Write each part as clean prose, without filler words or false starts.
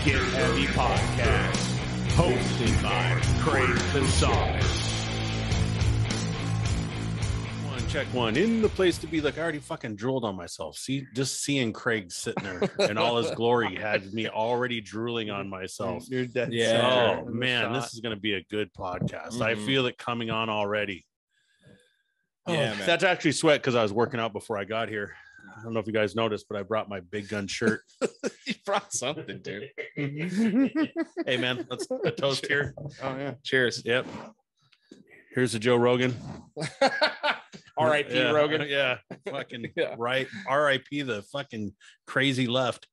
Get Heavy Podcast, hosted by Craig Gonzalez. Check one in the place to be. Like, I already fucking drooled on myself. See, just seeing Craig sitting there in all his glory had me already drooling on myself. You're dead. Yeah. Oh man, this is going to be a good podcast. Mm-hmm. I feel it coming on already. Yeah, man. That's actually sweat because I was working out before I got here. I don't know if you guys noticed, but I brought my big gun shirt. You brought something, dude. Hey man, let's a toast here. Oh yeah. Cheers. Yep. Here's a Joe Rogan. R.I.P. Yeah, Rogan. Yeah. Fucking Yeah. right. R.I.P. the fucking crazy left.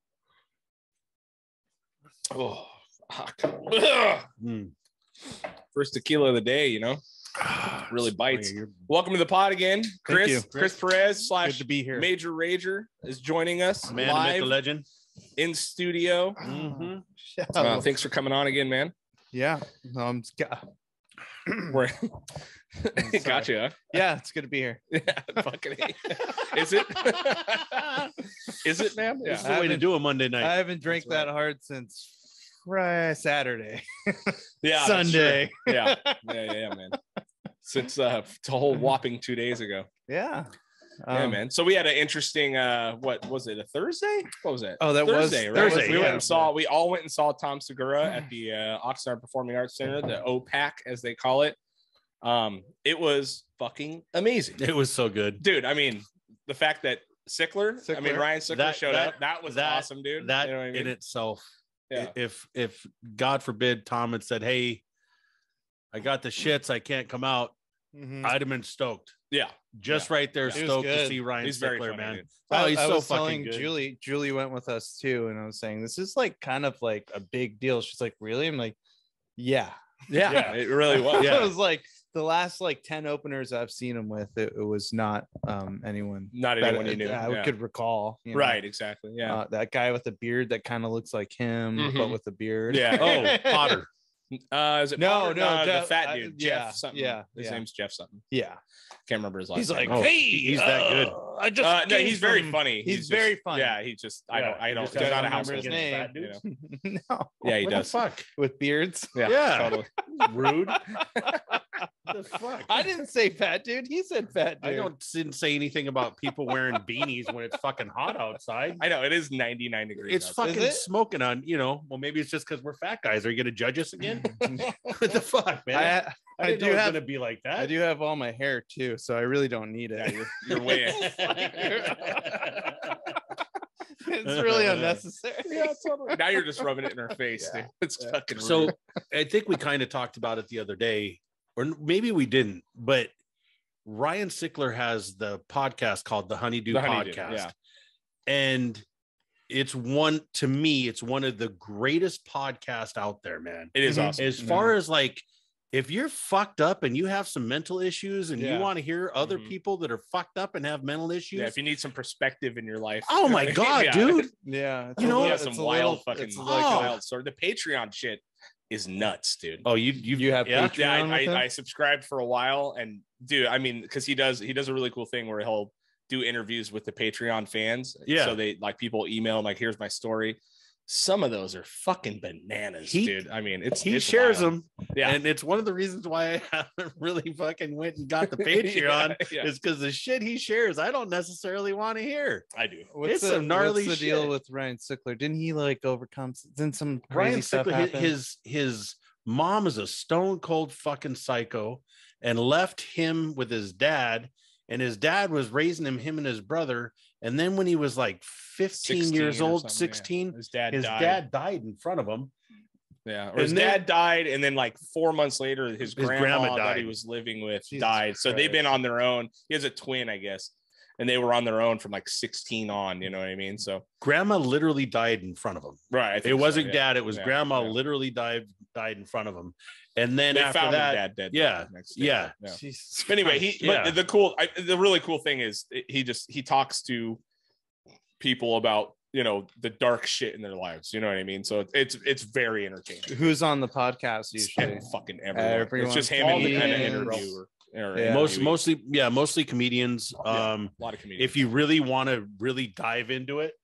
Oh, fuck. Mm. First tequila of the day, you know? Really bites. Welcome to the pod again. Chris Perez / Good to be here. Major Rager is joining us Man, live the legend. in studio. Mm-hmm. Thanks for coming on again, man. Yeah. We're gotcha. Huh? Yeah, it's good to be here. Yeah, fucking hate. Is it? Is it, man? This is Yeah. the way to do a Monday night. I haven't drank that hard since Saturday. Yeah. Sunday. Yeah, man. Since a whole whopping 2 days ago. Yeah. Yeah, man. So we had an interesting what was it, a Thursday? What was it? Oh, that Thursday, was right? Thursday. We all went and saw Tom Segura at the Oxnard Performing Arts Center, the OPAC as they call it. It was fucking amazing. It was so good. Dude, I mean, the fact that Sickler. I mean Ryan Sickler showed up. That was awesome, dude. That you know what I mean? in itself. Yeah. If God forbid Tom had said, "Hey, I got the shits, I can't come out," I'd have been stoked. Yeah. Just right there, stoked to see Ryan He's very Sickler, funny, man. dude. Oh, he's I so was fucking telling good. Julie went with us too, and I was saying this is like kind of like a big deal. She's like, really? I'm like, yeah. Yeah, it really was. Yeah. It was like the last like 10 openers I've seen him with, it was not anyone Not that anyone you knew. I could recall. You know? Right, exactly. Yeah. That guy with the beard that kind of looks like him, but with the beard. Yeah. Oh, Potter. Is it No, Potter? no, the Jeff, fat dude, yeah, Jeff something. yeah, His yeah. name's Jeff something. Yeah. Can't remember his last He's name. like, hey, he's that good. I just no, gave he's very some- funny. He's just- very funny. Yeah, he just I don't just he's not a remember household his name. name. You know? No. Yeah, he What does. the fuck? With beards. Yeah. totally. Rude. The fuck? I didn't say fat dude. He said fat dude. I didn't say anything about people wearing beanies when it's fucking hot outside. I know it is 99 degrees. It's outside. fucking smoking on, well, maybe it's just because we're fat guys. Are you going to judge us again? What the fuck, man? I didn't know it was going to be like that. I do have all my hair too, so I really don't need it. Yeah, you're way. It's really unnecessary. Yeah, totally. Now you're just rubbing it in our face, dude. It's fucking rude. So I think we kind of talked about it the other day, or maybe we didn't, but Ryan Sickler has the podcast called the Honeydew Podcast. Yeah. And it's one of the greatest podcasts out there, man. It is awesome. As far as like, if you're fucked up and you have some mental issues and you want to hear other people that are fucked up and have mental issues. Yeah, if you need some perspective in your life. Oh my God, dude. Yeah. It's some wild it's wild story. The Patreon shit is nuts, dude. Oh, you have Patreon Yeah, with him? I subscribed for a while, and dude, I mean, because he does a really cool thing where he'll do interviews with the Patreon fans. Yeah. So they like people email him like, here's my story. Some of those are fucking bananas, dude. I mean, he shares wild. them. Yeah. And it's one of the reasons why I haven't really fucking went and got the Patreon is because the shit he shares, I don't necessarily want to hear. I do. It's some gnarly what's the deal shit. with Ryan Sickler? Didn't he like overcome? Didn't some crazy Ryan stuff Sickler, happen? his mom is a stone cold fucking psycho and left him with his dad, and his dad was raising him and his brother. And then when he was like 15 years old, 16, his dad died in front of him. Yeah, or his dad died, and then like 4 months later, his grandma that died. he was living with Jesus died. So they've Christ. been on their own. He has a twin, I guess, and they were on their own from like 16 on. You know what I mean? So Grandma literally died in front of him. right, It wasn't dad; it was grandma. Literally died in front of him. And then they after found that, his dad dead. yeah, next day. yeah. Jesus But anyway, Christ. but the really cool thing is he talks to people about the dark shit in their lives. You know what I mean? So it's very entertaining. Who's on the podcast usually? Fucking everyone. It's just him All and the an comedians. interviewer. Yeah. Mostly comedians. A lot of comedians. If you really want to really dive into it,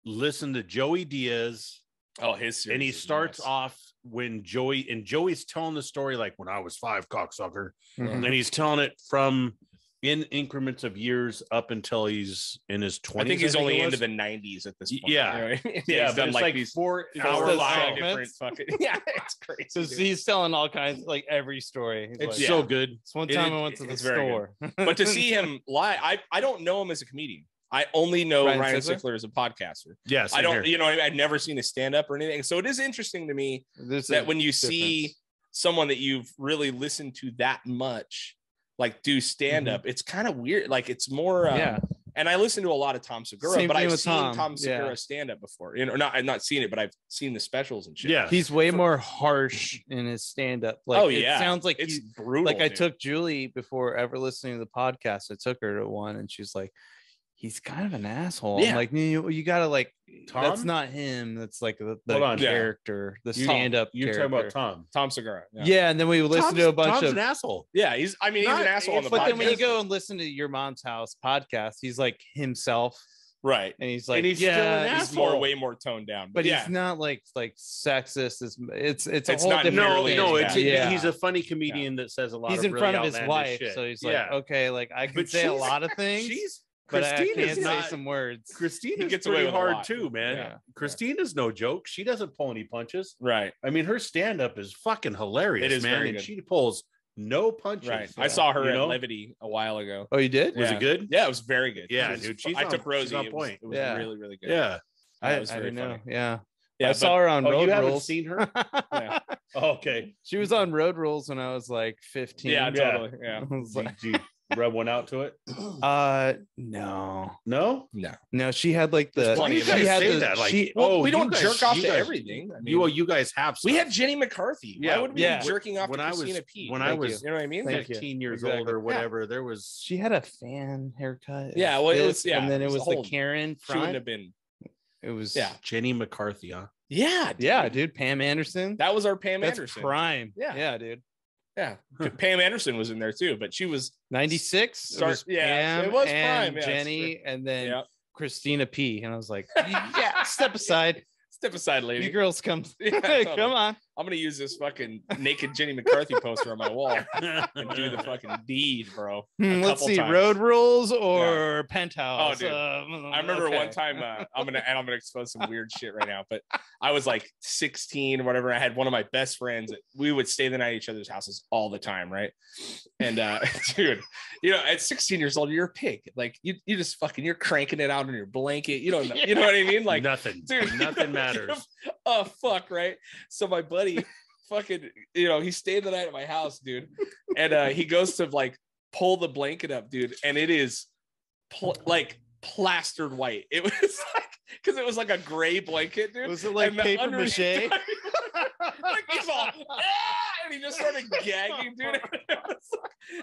listen to Joey Diaz Oh, his series and he is starts nuts. off when Joey's telling the story like when I was 5, cocksucker, Mhm. and he's telling it from in increments of years up until he's in his 20s. I think he's only it into was. the 90s at this point. Yeah. You know what I mean? Yeah, he's but done it's like like these 4 He four or does five segments. different fucking. Yeah, it's crazy. So dude. he's telling all kinds, like every story. He's It's like, so good. This one It- time it- I went to the it's very store. But to see him live, I don't know him as a comedian. I only know Ryan Sickler? Sickler as a podcaster. Yeah, I don't, I've never seen a stand up or anything. So it is interesting to me that when you see someone that you've really listened to that much, like do stand up, it's kind of weird. Like it's more, and I listen to a lot of Tom Segura, Same but thing I've with seen Tom Tom. Segura stand up before. You know, I've not seen it, but I've seen the specials and shit. Yeah. he's way more harsh in his stand-up. Like, it sounds like it's he's brutal. like I dude. took Julie before ever listening to the podcast. I took her to one, and she's like, "He's kind of an asshole." Yeah. I'm like, you gotta like, Tom? that's not him. That's like the Hold on. character, the You- stand-up. You're character. talking about Tom. Segura. Yeah, and then we listened to a bunch Tom's of. an asshole. Yeah, he's an asshole on the But podcast. then when you go and listen to Your Mom's House podcast, he's like himself, right, and he's like, And he's still an he's asshole. way more toned down. but yeah, he's not like sexist. It's a It's whole not different No, thing. no, it's yeah. he's a funny comedian that says a lot. He's of in really front of his outlandish wife, shit. so he's like, Yeah. okay, like I can But say a she's- lot of things, She's but I can't Christina's say not some words. Christina's gets away pretty with a hard lot. too, man. Yeah. Christina's no joke. She doesn't pull any punches. right, I mean, her stand-up is fucking hilarious, It is man. very And good. she pulls no punches. right. I saw her You at know? Levity a while ago. Oh, you did? Was Yeah. it good? Yeah, it was very good. Yeah, It was- dude, she's I on- took she's Rosie. on It was, point. it was Yeah. really, really good. Yeah. I it was very didn't know. funny. Yeah. Yeah, I saw her on Oh, Road you haven't Rules. seen her? Yeah. Oh, okay. She was on Road Rules when I was like 15. Yeah, Yeah. totally. Yeah. I was like, Did you rub one out to it? no, No. no. She had like the. There's plenty You of guys She had say the. that like, she, Well, oh, we you don't guys- jerk off you to guys- everything. I mean, You guys have. we stuff. had Jenny McCarthy. Why Yeah, would we yeah. be jerking off When to I was- Christina P? when I Thank was you know what I mean? Thank Like, you. 15 years Exactly. old or whatever. There was. she had a fan haircut. Yeah, well, it was- this, and then it it was was a the whole- Karen she wouldn't front. have been. It was Yeah. Jenny McCarthy, huh? Yeah, dude. yeah, dude. Pam Anderson. That was our Pam That's Anderson. prime. Yeah. yeah, dude. Yeah, Pam Anderson was in there too, but she was 96. Start- yeah, Pam it was and prime, yeah, Jenny, and then yeah. Christina P. And I was like, yeah, step aside. Step aside, lady. You girls come. Yeah, totally. Come on. I'm gonna use this fucking naked Jenny McCarthy poster on my wall and do the fucking deed, bro. Let's couple see, times. Road Rules or Penthouse. Oh, dude. I remember okay. one time I'm gonna expose some weird shit right now, but I was like 16 or whatever. I had one of my best friends. We would stay the night at each other's houses all the time, right? And dude, you know, at 16 years old, you're a pig. Like you just fucking you're cranking it out on your blanket. You don't know, you know what I mean? Like nothing. dude, Nothing matters. Oh fuck, right? So my buddy fucking, you know, he stayed the night at my house, dude, and he goes to like pull the blanket up, dude, and it is like plastered white. It was like because it was like a gray blanket, dude. Was it like And the paper underneath- mache? like he's all and he just started gagging, dude.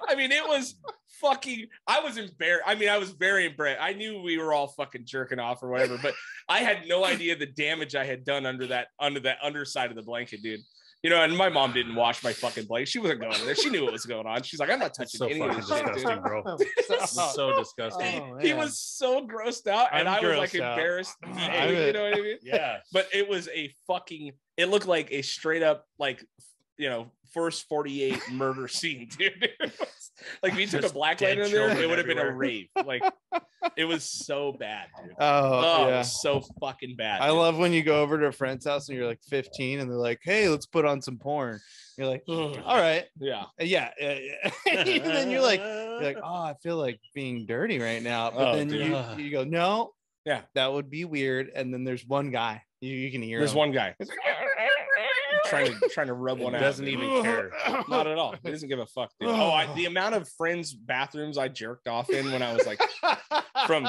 I mean, it was fucking. I was embarrassed. I mean, I was very embarrassed. I knew we were all fucking jerking off or whatever, but I had no idea the damage I had done under that underside of the blanket, dude. You know, and my mom didn't wash my fucking blanket. She wasn't going there. She knew what was going on. She's like, I'm not That's touching so any fucking of this shit, disgusting, dude. bro. It's so disgusting. Oh, He man. was so grossed out, and I'm I was like grossed out. embarrassed. I You would- know what I mean? Yeah. But it was a fucking. It looked like a straight up like, you know, first 48 murder scene, dude. It was- like if you took a Just black dead light in there, children it would have been a everywhere. rave. Like it was so bad, dude. Oh, It yeah. was so fucking bad. I dude. love when you go over to a friend's house and you're like 15 and they're like, hey, let's put on some porn. You're like, all right. Yeah. Yeah. And then you're like, oh, I feel like being dirty right now. But Oh, then dude. you go, no. Yeah. That would be weird. And then there's one guy. You can hear There's him. one guy trying to rub one out. Doesn't dude. even care. Not at all. He doesn't give a fuck, dude. The amount of friends' bathrooms I jerked off in when I was like from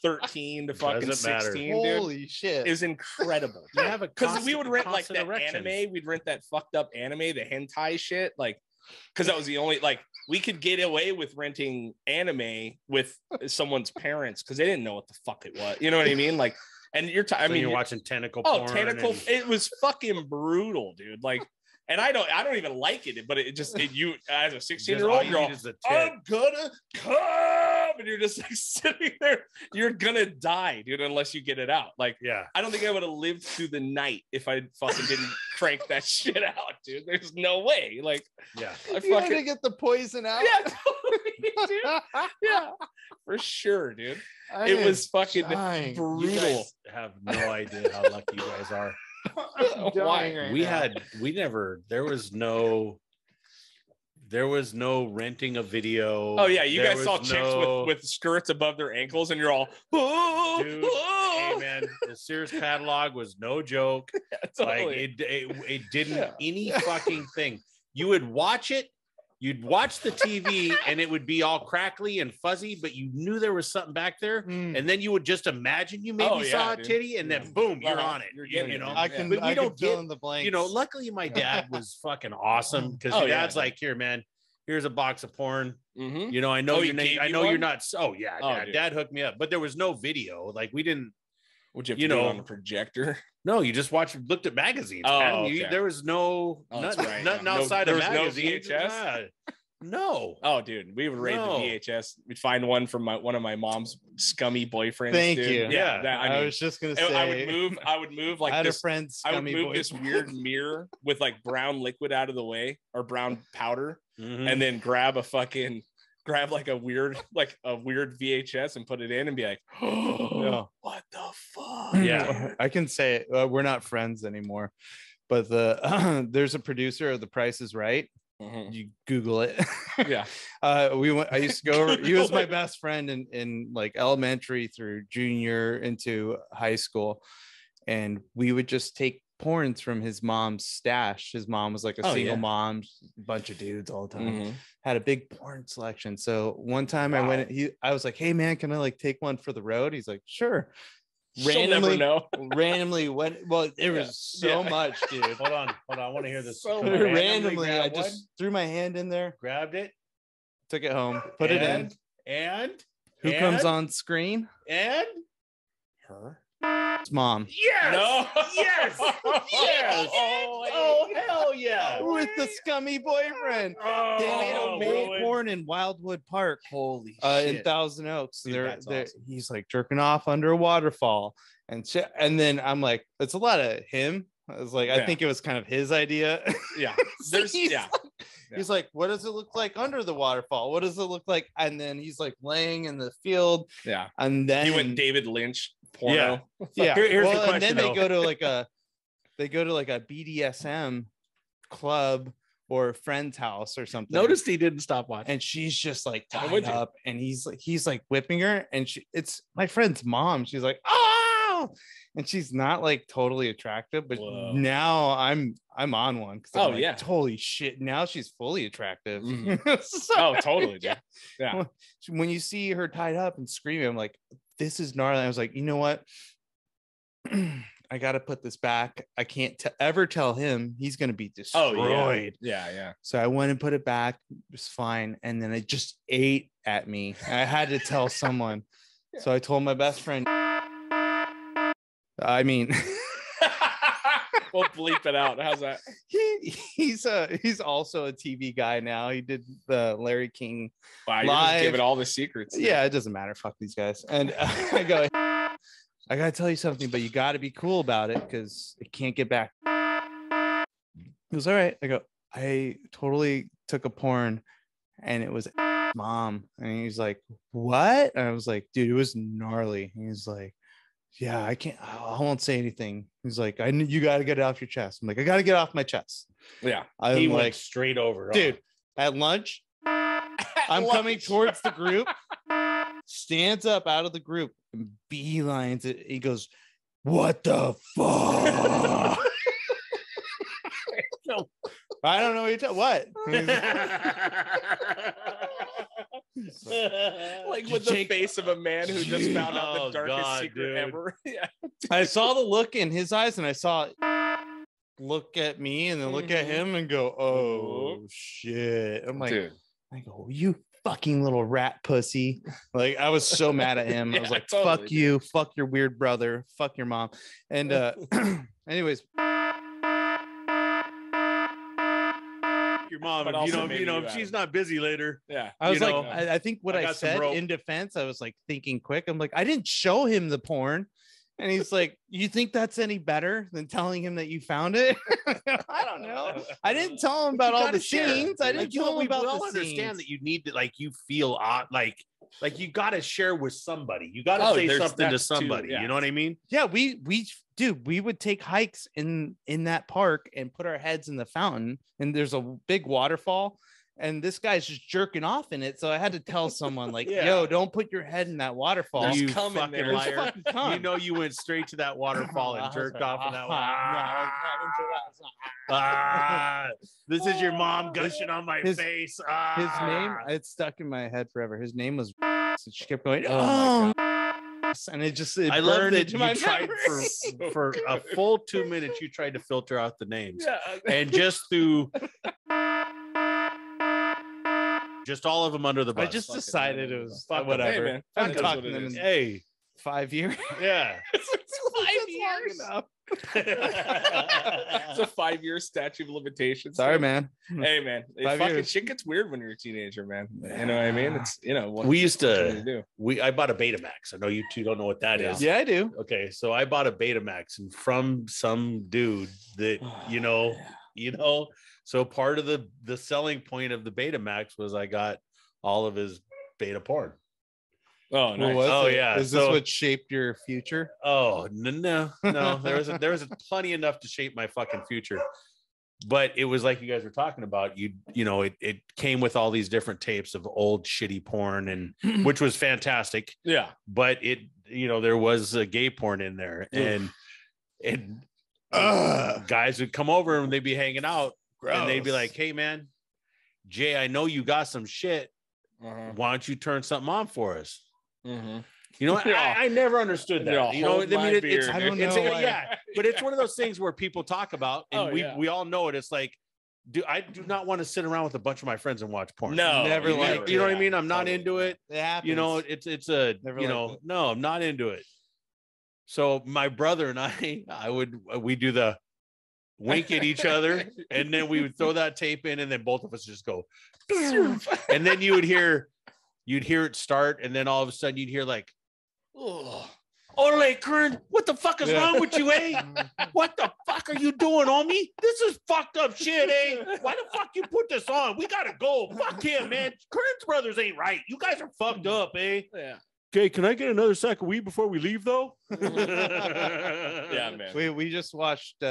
13 to fucking Doesn't matter. 16, dude, Holy shit. is incredible. You have a Because we would rent like constant that erection. anime. We'd rent that fucked up anime, the hentai shit. Like, because that was the only, like, we could get away with renting anime with someone's parents because they didn't know what the fuck it was. You know what I mean? Like, and you're, I So mean, you're watching tentacle oh, porn. tentacle. and- It was fucking brutal, dude. Like, and I don't even like it, but it just, you, as a 16-year-old, all you you're all, need is the tit. I'm gonna come. up and you're just like sitting there. You're gonna die, dude, unless you get it out. Like, Yeah. I don't think I would have lived through the night if I fucking didn't crank that shit out, dude. There's no way. Like, Yeah. I You had to fucking get the poison out. yeah, totally, dude. Yeah, for sure, dude. I It am was fucking dying. You brutal. guys have no idea how lucky you guys are. I'm Why? dying right We now. there was no renting a video. Oh yeah, you There guys saw was chicks no- with skirts above their ankles, and you're all, oh, Dude, oh. hey man, the Sears catalog was no joke. Totally. Like it didn't Yeah. any fucking thing. You would watch it, you'd watch the TV, and it would be all crackly and fuzzy, but you knew there was something back there. Mm. And then you would just imagine you maybe Oh, yeah, saw a dude. titty, and then boom, you're on it. You're You getting it, know, dude. I can, But we I don't can fill get- in the blanks. you know, luckily my dad was fucking awesome because Oh, your yeah, dad's dude. like, here, man, here's a box of porn. Mhm. You know, I know Oh, your he name. gave I you know you're one? not. Oh yeah, Oh, dad. dude. Dad hooked me up, but there was no video. Like we didn't. Would you have to You do it know- on a projector? No, you just looked at magazines. Oh, man. okay. There was no Oh, that's nothing, right. nothing No- outside there of was no magazines. VHS? Yeah. No. Oh, dude, we would raid No. the VHS. We'd find one from one of my mom's scummy boyfriends. Thank dude. you. Yeah, Yeah. that, I, I mean, was just gonna say I would move like I had this. a friend. I would scummy move boy. this weird mirror with like brown liquid out of the way or brown powder, Mhm. and then grab like a weird VHS and put it in and be like, No. what the fuck? Yeah. I can say it. We're not friends anymore, but there's a producer of The Price is Right. Mhm. You Google it. Yeah. I used to go over. He was Google my it. best friend in like elementary through junior into high school, and we would just take porns from his mom's stash. His mom was like a Oh, single yeah. mom, bunch of dudes all the time. Mhm. Had a big porn selection. So one time I Wow. went. I was like, "Hey man, can I like take one for the road?" He's like, "Sure." She'll never know. randomly went. Well, there Yeah. was so Yeah. much, dude. Hold on. I want to hear this. So Come on, Randomly, I grab just one, threw my hand in there, grabbed it, took it home, put it in. and Who comes on screen? And Her? It's mom. yes, No. yes, yes. Oh hell yeah! With the scummy boyfriend. Oh, They made a whole ruined. porn in Wildwood Park. Holy In shit. Thousand Oaks. Dude, that's awesome. He's like jerking off under a waterfall and shit. And then I'm like, it's a lot of him. I was like, I Yeah. think it was kind of his idea. Yeah. So There's he's yeah. He's like, what does it look like under the waterfall? What does it look like? And then he's like laying in the field. Yeah. And then He went David Lynch porno. yeah. Here's the Well, and then question, they though. go to like a BDSM club or a friend's house or something. Noticed he didn't stop watching. And she's just like Why tied would you? up, and he's like whipping her, and it's my friend's mom. She's like, oh, and she's not like totally attractive, but Whoa. now I'm on one because Oh, like, yeah. holy shit, now she's fully attractive. Mhm. So- Oh, totally, dude. Yeah. when you see her tied up and screaming, I'm like, this is gnarly. I was like, you know what? I got to put this back. I can't ever tell him. He's going to be destroyed. Oh, yeah. Yeah. So I went and put it back. It was fine. And then it just ate at me. I had to tell someone. So I told my best friend. I mean, We'll bleep it out. How's that? he's also a TV guy now. He did the Larry King. Wow, you're Live. just giving all the secrets. Yeah, it doesn't matter. Fuck these guys. And I go, I gotta tell you something, but you gotta be cool about it because it can't get back. He goes, all right. I go, I totally took a porn and it was mom. And he's like, what? And I was like, dude, it was gnarly. And he's like, yeah, I can't, I won't say anything. He's like, you got to get it off your chest. I'm like, I got to get it off my chest. Yeah. I'm He like, went straight over. dude, at lunch, I'm coming towards the group, stands up out of the group and beelines it. He goes, what the fuck? I don't know what you're talking. What? Like with the face of a man who just found out Oh, the darkest God, secret dude. ever. Yeah. I saw the look in his eyes and I saw look at me and then look at him and go, oh shit. I'm like, Dude. I go, you fucking little rat pussy. Like I was so mad at him. I was Yeah, like, totally, fuck dude. you, fuck your weird brother, fuck your mom. And anyways, your mom. But If also maybe if she's not busy later. Yeah. I was You like, know, I think what I I got some said rope. in defense, I was like thinking quick. I'm like, I didn't show him the porn. And he's like, you think that's any better than telling him that you found it? I don't know. I didn't tell him about all the scenes. I didn't tell him about we the all understand scenes. that you need to, like, you feel like you got to share with somebody. You got to say there's something to that too, somebody. yeah. You know what I mean? Yeah, we would take hikes in that park and put our heads in the fountain, and there's a big waterfall, and this guy's just jerking off in it. So I had to tell someone like, Yeah. yo, don't put your head in that waterfall. There's You cum in fucking there. liar. Fucking cum. You know you went straight to that waterfall and jerked off in that one. This is your mom gushing on my face. His name, it's stuck in my head forever. His name was and she kept going, Oh and it I love burned that into you my tried memory. for a full 2 minutes. You tried to filter out the names, Yeah. and just through just all of them under the bus. I just decided it was Fuck 'em. whatever. Hey, man. I haven't Fuck it is talked what to it them is. in Hey, 5 years. yeah. 5 years. It's a 5-year statute of limitations. Sorry, man. Hey, man. 5 Fucking years. shit gets weird when you're a teenager, man. You know what I mean? It's what We used what do you to. do? I bought a Betamax. I know you two don't know what that is. Yeah, I do. Okay, so I bought a Betamax, and from some dude that So part of the selling point of the Betamax was I got all of his beta porn. Oh, nice. Oh, yeah. Is this So- what shaped your future? Oh no. There was plenty enough to shape my fucking future. But it was like you guys were talking about, it came with all these different tapes of old shitty porn, and which was fantastic. Yeah. But there was a gay porn in there, and guys would come over and they'd be hanging out. Gross. And they'd be like, hey man, Jay, I know you got some shit. Why don't you turn something on for us? Mm-hmm. You know, I never understood that. You know, I mean, it's I don't know why. yeah, but it's one of those things where people talk about, and Oh, we all know it. It's like, I do not want to sit around with a bunch of my friends and watch porn. No, Never you, liked you know it. what I mean? I'm not Totally. into it. It happens. You know, it's a Never you liked know, it. no, I'm not into it. So my brother and we do the wink at each other, and then we would throw that tape in, and then both of us just go, and then you'd hear it start, and then all of a sudden you'd hear like, oh, Ole Kern, what the fuck is wrong with you, eh? What the fuck are you doing, homie? This is fucked up shit, eh? Why the fuck you put this on? We gotta go. Fuck him, man. Kern's brothers ain't right. You guys are fucked up, eh? Yeah. Okay, can I get another sack of weed before we leave, though? Yeah, man. We just watched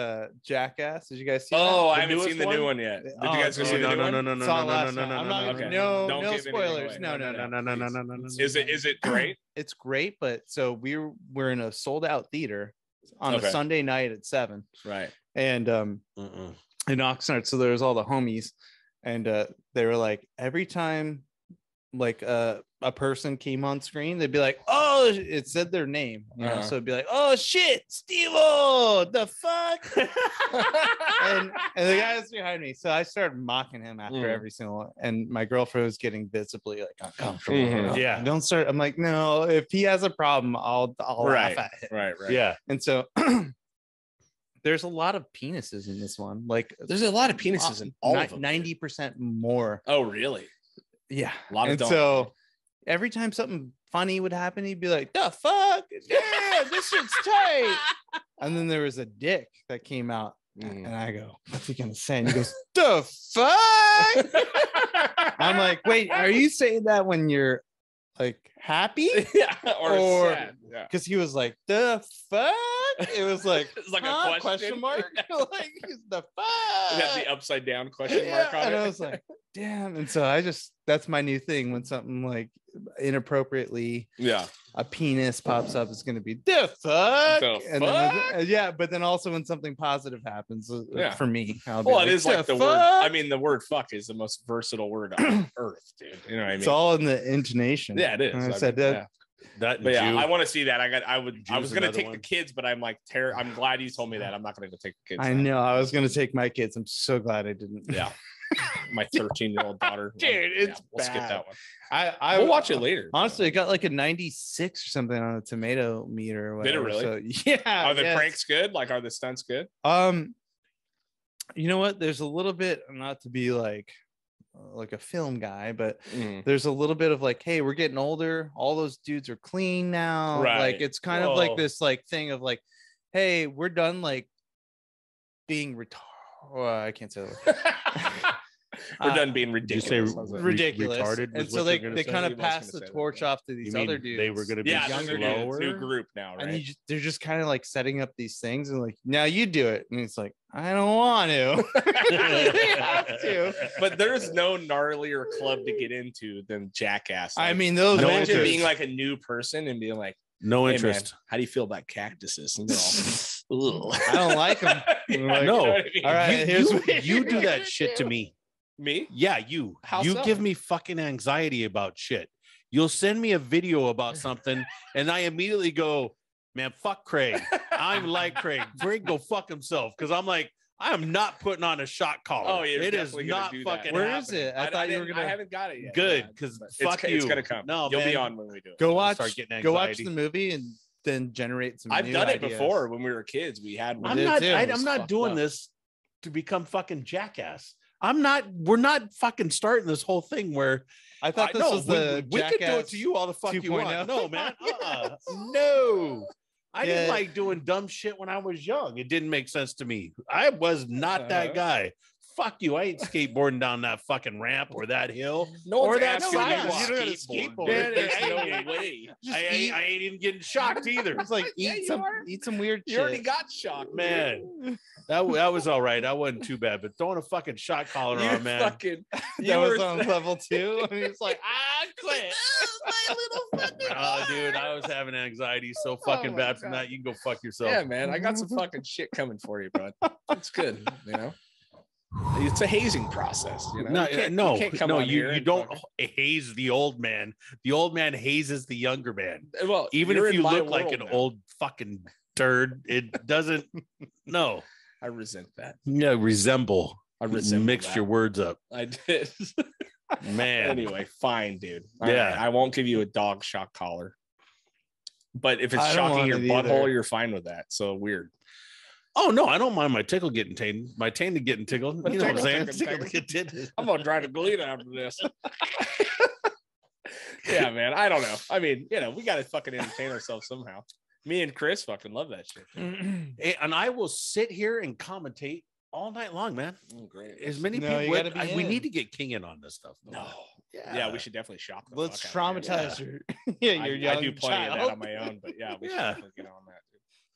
Jackass. Did you guys see Oh, that? I haven't seen the new one yet. Did you guys go see the new one? Saw last night. I'm not Okay. no Don't give anything spoilers. away. No. no. Is it great? It's great, but so we're in a sold out theater on Okay. a Sunday night at 7, Right. and in Oxnard. So there's all the homies, and they were like, every time like a person came on screen, they'd be like, oh, it said their name, you know, so it'd be like, oh shit, Steve-O, the fuck. and the guy was behind me, so I started mocking him after every single one, and my girlfriend was getting visibly like uncomfortable. You know? Yeah. Don't start. I'm like, no, if he has a problem, I'll laugh at it. Right. Yeah. And so there's a lot of penises in this one, like There's a lot of penises in all of them. 90% more. Oh, really? Yeah. A lot of And don't. so every time something funny would happen, he'd be like, the fuck? Yeah, this shit's tight. And then there was a dick that came out. And I go, what's he gonna say? And he goes, the fuck? I'm like, wait, are you saying that when you're like happy? Yeah. Or sad. Yeah. Because he was like, the fuck? It was like, It's like huh? a question mark. Like, the fuck? It had the upside down question mark on and it. I was like, damn. And so that's my new thing. When something like inappropriately yeah. a penis pops up, it's going to be the fuck. The And then, yeah, but then also when something positive happens for me, I'll be Well, like, it is like the fuck? word. I mean, the word fuck is the most versatile word on earth, dude. You know what I mean? It's all in the intonation. Yeah, it is. And I I said mean, that. yeah. That But yeah, Jew. I want to see that. I was Jew's gonna another take one. the kids, but I'm like, I'm glad you told me that. I'm not gonna go take the kids. I now. know. I was going to take my kids. I'm so glad I didn't. Yeah. My 13-year-old daughter. Dude, it's we'll skip bad. that one. I We'll watch it later. Honestly, it got like a 96 or something on the tomato meter. Or Did it whatever. really? So, yeah. Are the yes. pranks good? Like, are the stunts good? You know what? There's a little bit, not to be like a film guy, but there's a little bit of like, hey, we're getting older. All those dudes are clean now. Right. Like it's kind of like this like thing of like, hey, we're done like being retarded. I can't say that. We're done being ridiculous. Ridiculous. Retarded. And so they kind of pass the torch off to these other dudes. They were going to be younger slower. new group now, right? And they're just kind of like setting up these things and like, now you do it. And it's like, I don't want to. They have to. But there's no gnarlier club to get into than Jackass. Like, I mean, those imagine being like a new person and being like, no hey, interest. Man, how do you feel about cactuses? And they're all, I don't like them. No. You know what I mean? All right, you do that shit to me. Me? Yeah, you. How you so? give me fucking anxiety about shit. You'll send me a video about something, and I immediately go, man, fuck Craig. I'm like Craig. Craig go fuck himself because I'm like, I am not putting on a shot collar. Oh, yeah, it is not fucking. Where is it? I thought you were gonna. I haven't got it yet. Good, because fuck you. It's gonna come. No, you'll man. be on when we do it. Go watch anxiety. the movie and then generate some. I've new done it ideas. before when we were kids. We had one. I'm not doing this to become fucking Jackass. We're not fucking starting this whole thing where I thought this was the we can do it to you all the fuck 2.0. You want. No, man. No. I didn't like doing dumb shit when I was young. It didn't make sense to me. I was not that guy. Fuck you. I ain't skateboarding down that fucking ramp or that hill. No or one's that asking you to skateboard. There's no way. I ain't even getting shocked either. It's like eat some weird shit. You already got shocked, man. That was all right. That wasn't too bad. But throwing a fucking shot collar on, man. That was on level 2. And he's like, I quit. My little fucking. Oh, dude, I was having anxiety so fucking bad from that. You can go fuck yourself. Yeah, man. I got some fucking shit coming for you, bro. It's good, you know. It's a hazing process, you know. You don't haze the old man. The old man hazes the younger man. Well, even if you look like an old fucking turd, it doesn't. No, I resent that. Yeah, resemble. I resemble. Mixed that. Your words up. I did. Man. Anyway, fine, dude. Yeah, right. I won't give you a dog shock collar. But if it's shocking your butthole, you're fine with that. So weird. Oh no, I don't mind my tickle getting tainted. My tainted getting tickled. You know what I'm saying? I'm gonna drive to Galena after this. Yeah, man. I don't know. I mean, you know, we gotta fucking entertain ourselves somehow. Me and Chris fucking love that shit. And I will sit here and commentate all night long, man. Oh, great. As many people. We need to get King in on this stuff. Though. No. Yeah, we should definitely shock. Let's traumatize your young I do plenty child. of that on my own, but yeah, we should definitely get on that.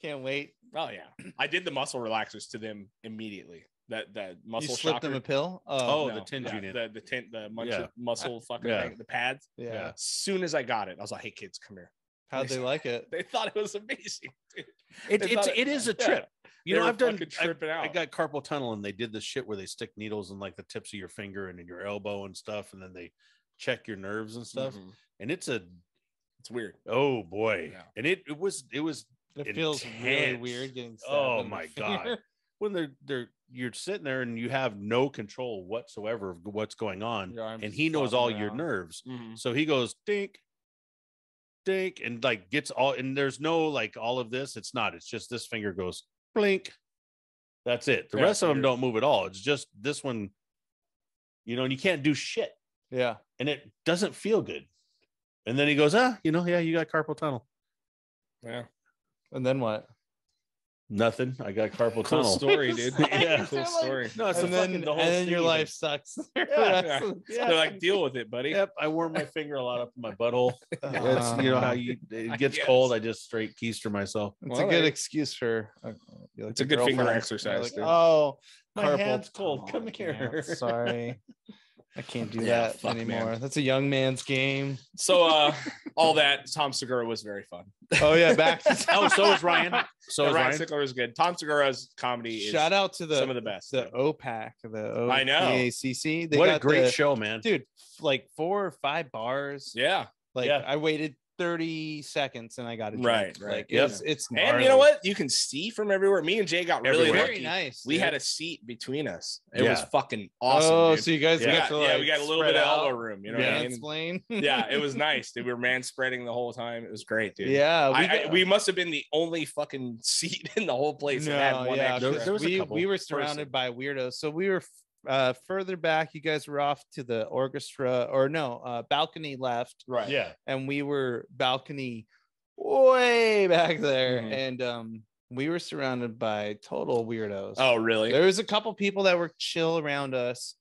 Can't wait. Oh yeah, I did the muscle relaxers to them immediately. That muscle. You slipped them a pill. Oh, no, the tint unit. The muscle fucking thing, the pads. Yeah. As soon as I got it, I was like, "Hey kids, come here." How'd they like it? They thought it was amazing. Dude. It is a trip. You know, I've done. I got carpal tunnel, and they did this shit where they stick needles in like the tips of your finger and in your elbow and stuff, and then they check your nerves and stuff. Mm-hmm. And it's weird. Oh boy, yeah. And it feels really weird getting stabbed. Oh my god. When you're sitting there and you have no control whatsoever of what's going on, and he knows all your nerves. Mm-hmm. So he goes dink, dink, and like gets all, and there's no like all of this. It's just this finger goes blink. That's it. The rest of them don't move at all. It's just this one, you know, and you can't do shit. Yeah. And it doesn't feel good. And then he goes, you got carpal tunnel. Yeah. And then what? Nothing. I got carpal Cool tunnel. Story, dude. Yeah, cool story. No, it's and then your life sucks. Yeah. They're like, deal with it, buddy. Yep. I wore my finger a lot up in my butthole. It's, you know how it gets cold. I just straight keister myself. It's a good excuse for. It's a good finger exercise. Like, dude. oh, my hand's cold. Come here. Sorry. I can't do that anymore. Man. That's a young man's game. So all that Tom Segura was very fun. Oh yeah, back to so is Ryan. So Ryan Sickler is good. Tom Segura's comedy is shout out to some of the best. The OPAC, I know. PACC. What a great show, man. Dude, like 4 or 5 bars. Yeah. I waited 30 seconds and I got a drink. Right. Like Yep. it's And you gnarly. know what? You can see from everywhere. Me and Jay got really Everywhere. lucky. Very nice. We dude. had a seat between us. It Yeah. was fucking awesome. Oh, dude. so you guys Yeah. got to like we got a little spread bit of out, elbow room. You know what I mean? mansplain. Yeah, it was nice. Dude. We were man spreading the whole time. It was great, dude. Yeah, we must have been the only fucking seat in the whole place that had one extra. There was a couple we were surrounded by weirdos. So we were further back. You guys were off to the orchestra or no balcony left. Right. Yeah. And we were balcony way back there. Mhm. And we were surrounded by total weirdos. Oh, really? There was a couple people that were chill around us.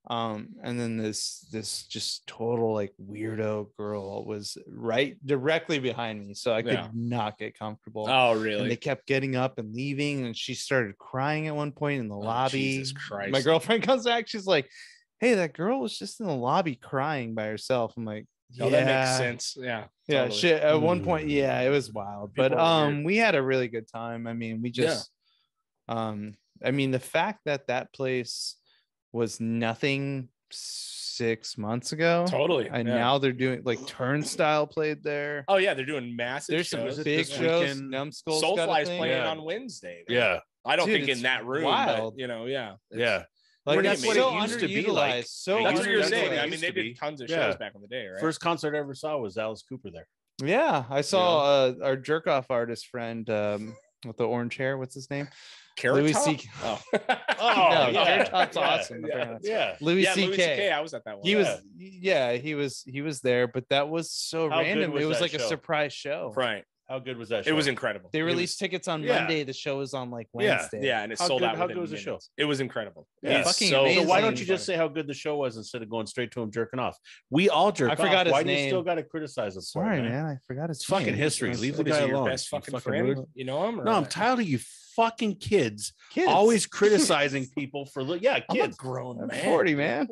And then this just total like weirdo girl was right directly behind me, so I could not get comfortable. Oh, And really? they kept getting up and leaving, and she started crying at one point in the lobby. Jesus Christ. My girlfriend comes back, she's like, "Hey, that girl was just in the lobby crying by herself." I'm like, Oh, that makes sense. Yeah. Yeah, totally. shit. At one point, yeah, it was wild. People But are weird. we had a really good time. I mean, we just I mean, the fact that place was nothing 6 months ago. Totally. And yeah. now they're doing like Turnstile played there. Oh yeah, they're doing massive There's shows. some big this shows. weekend? Numbskull's got a Soulfly's thing. playing Yeah. on Wednesday. Yeah. I don't Dude, think it's in that room, wild. but you know, yeah. Yeah. Like Pretty that's amazing. so It used to be underutilized. like- So That's what you're That's what saying. it I mean, used they to be. did tons of Yeah. shows back in the day, right? First concert I ever saw was Alice Cooper there. Yeah, I saw our jerk off artist friend with the orange hair. What's his name? Carrot Louis Top? C.K. Oh, No, yeah. Carrot Top's Yeah. awesome. Yeah. Yeah. Louis yeah, Louis C.K. C.K. I was at that one. He was he was there, but that was so How good random. was It was that like a show? surprise show. right. How good was that show? It was incredible. They It was- released tickets on Yeah. Monday. The show was on like Yeah. Wednesday. Yeah, and it How sold good- out. how within good was the show? minutes. It was incredible. Yeah. He's Fucking so, amazing. So why don't you fucking just say how good the show was instead of going straight to him jerking off? We all jerk I forgot off. Why his do you name. still got to criticize us? for it, Sorry, man. I forgot his It's fucking name. history. Leave the What is guy he, your alone. best you fucking fucking friend? rude. You know him? Or No, I'm what? tired of you fucking kids Kids. always criticizing people for I'm a kids. grown I'm man. 40, man.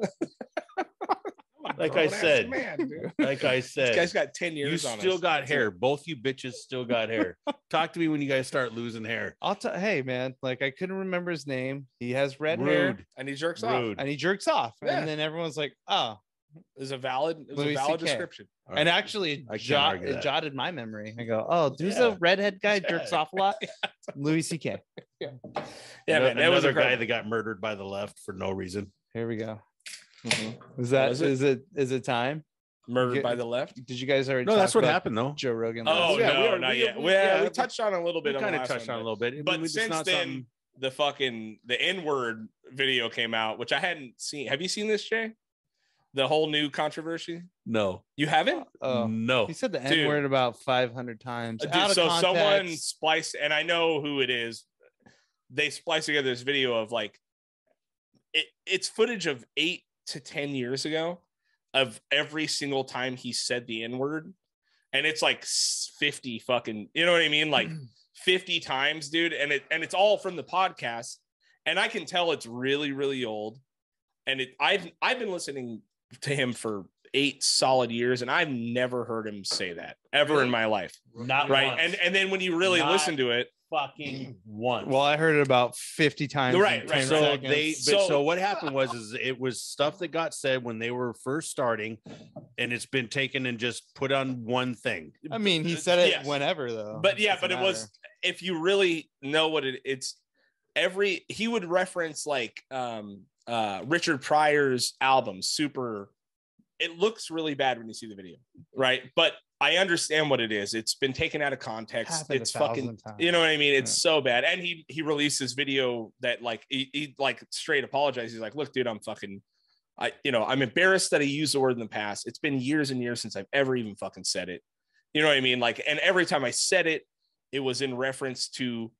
I'm a Like I grown-ass said. man, dude. Like I This guy's said, got 10 you years on still us. got That's hair. it. Both you bitches still got hair. Talk to me when you guys start losing hair. Hey, man. Like I couldn't remember his name. He has red hair Rude. And he jerks off. Rude. and he jerks off. Yeah. And then everyone's like, oh. It was a valid Louis valid CK. description. All And right. actually I can't it argue that. jotted my memory. I go, oh, there's Yeah. a redhead guy Yeah. jerks off a lot. Louis C.K. Yeah, Ano- man. That was another guy incredible. that got murdered by the left for no reason. Here we go. Mhm. Is that Was it? is it time? Murdered Get- by the left. Did you guys already No, talk that's what about happened though. Joe Rogan? Oh last yeah, no, we are- not we- yet. we- Yeah, yeah, we touched on a little bit. We on the kind of last touched one, on it a little bit, But it's since not then, something- the N-word video came out, which I hadn't seen. Have you seen this, Jay? The whole new controversy. no, You haven't? Oh, no. he said the Dude. N word about 500 times. Dude, Out of so someone context. spliced, and I know who it is. They spliced together this video of like it's footage of 8 to 10 years ago of every single time he said the N-word, and it's like 50 fucking, you know what I mean, like 50 times, dude. And it's all from the podcast, and I can tell it's really, really old. And I've been listening to him for 8 solid years, and I've never heard him say that ever in my life. Not Right. once. And then when you really Not listen to it, fucking once. Well, I heard it about 50 times. Right, in right. 10 so seconds. so what happened was it was stuff that got said when they were first starting, and it's been taken and just put on one thing. I mean, he said it Yes. whenever though. but yeah, Doesn't but it was, if you really know what it's he would reference like Richard Pryor's album Super. It looks really bad when you see the video, right? But I understand what it is. It's been taken out of context. Happened It's 1,000 fucking, times. you know what I mean? It's Yeah. so bad. And he released this video that like he like straight apologized. He's like, look, dude, I'm embarrassed that I used the word in the past. It's been years and years since I've ever even fucking said it. You know what I mean? Like, and every time I said it, it was in reference to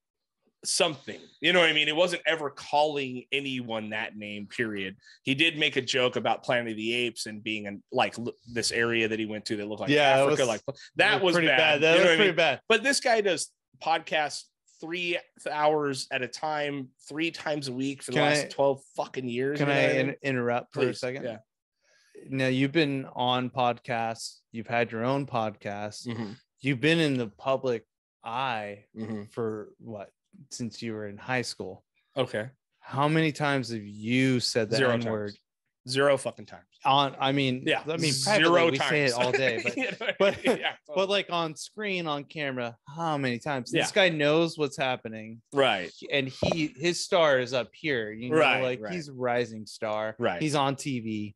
something, you know what I mean? It wasn't ever calling anyone that name, period. He did make a joke about Planet of the Apes and being in like this area that he went to that looked like Africa. Like that was pretty bad. That You know was what I pretty mean? bad. But this guy does podcasts 3 hours at a time, 3 times a week for the Can last I- 12 fucking years. Can you know I what mean? interrupt for a Please. second? Yeah. Now you've been on podcasts. You've had your own podcast. Mhm. You've been in the public eye Mhm. for what? Since you were in high school. Okay. How many times have you said the 0 N word? times. Zero fucking times. I mean, zero we times. say it all day, but You know what I but, mean? Yeah, but like on screen, on camera, how many times? Yeah. This guy knows what's happening, right. and his star is up here, you know, Right, like right. he's a rising star, Right. he's on TV.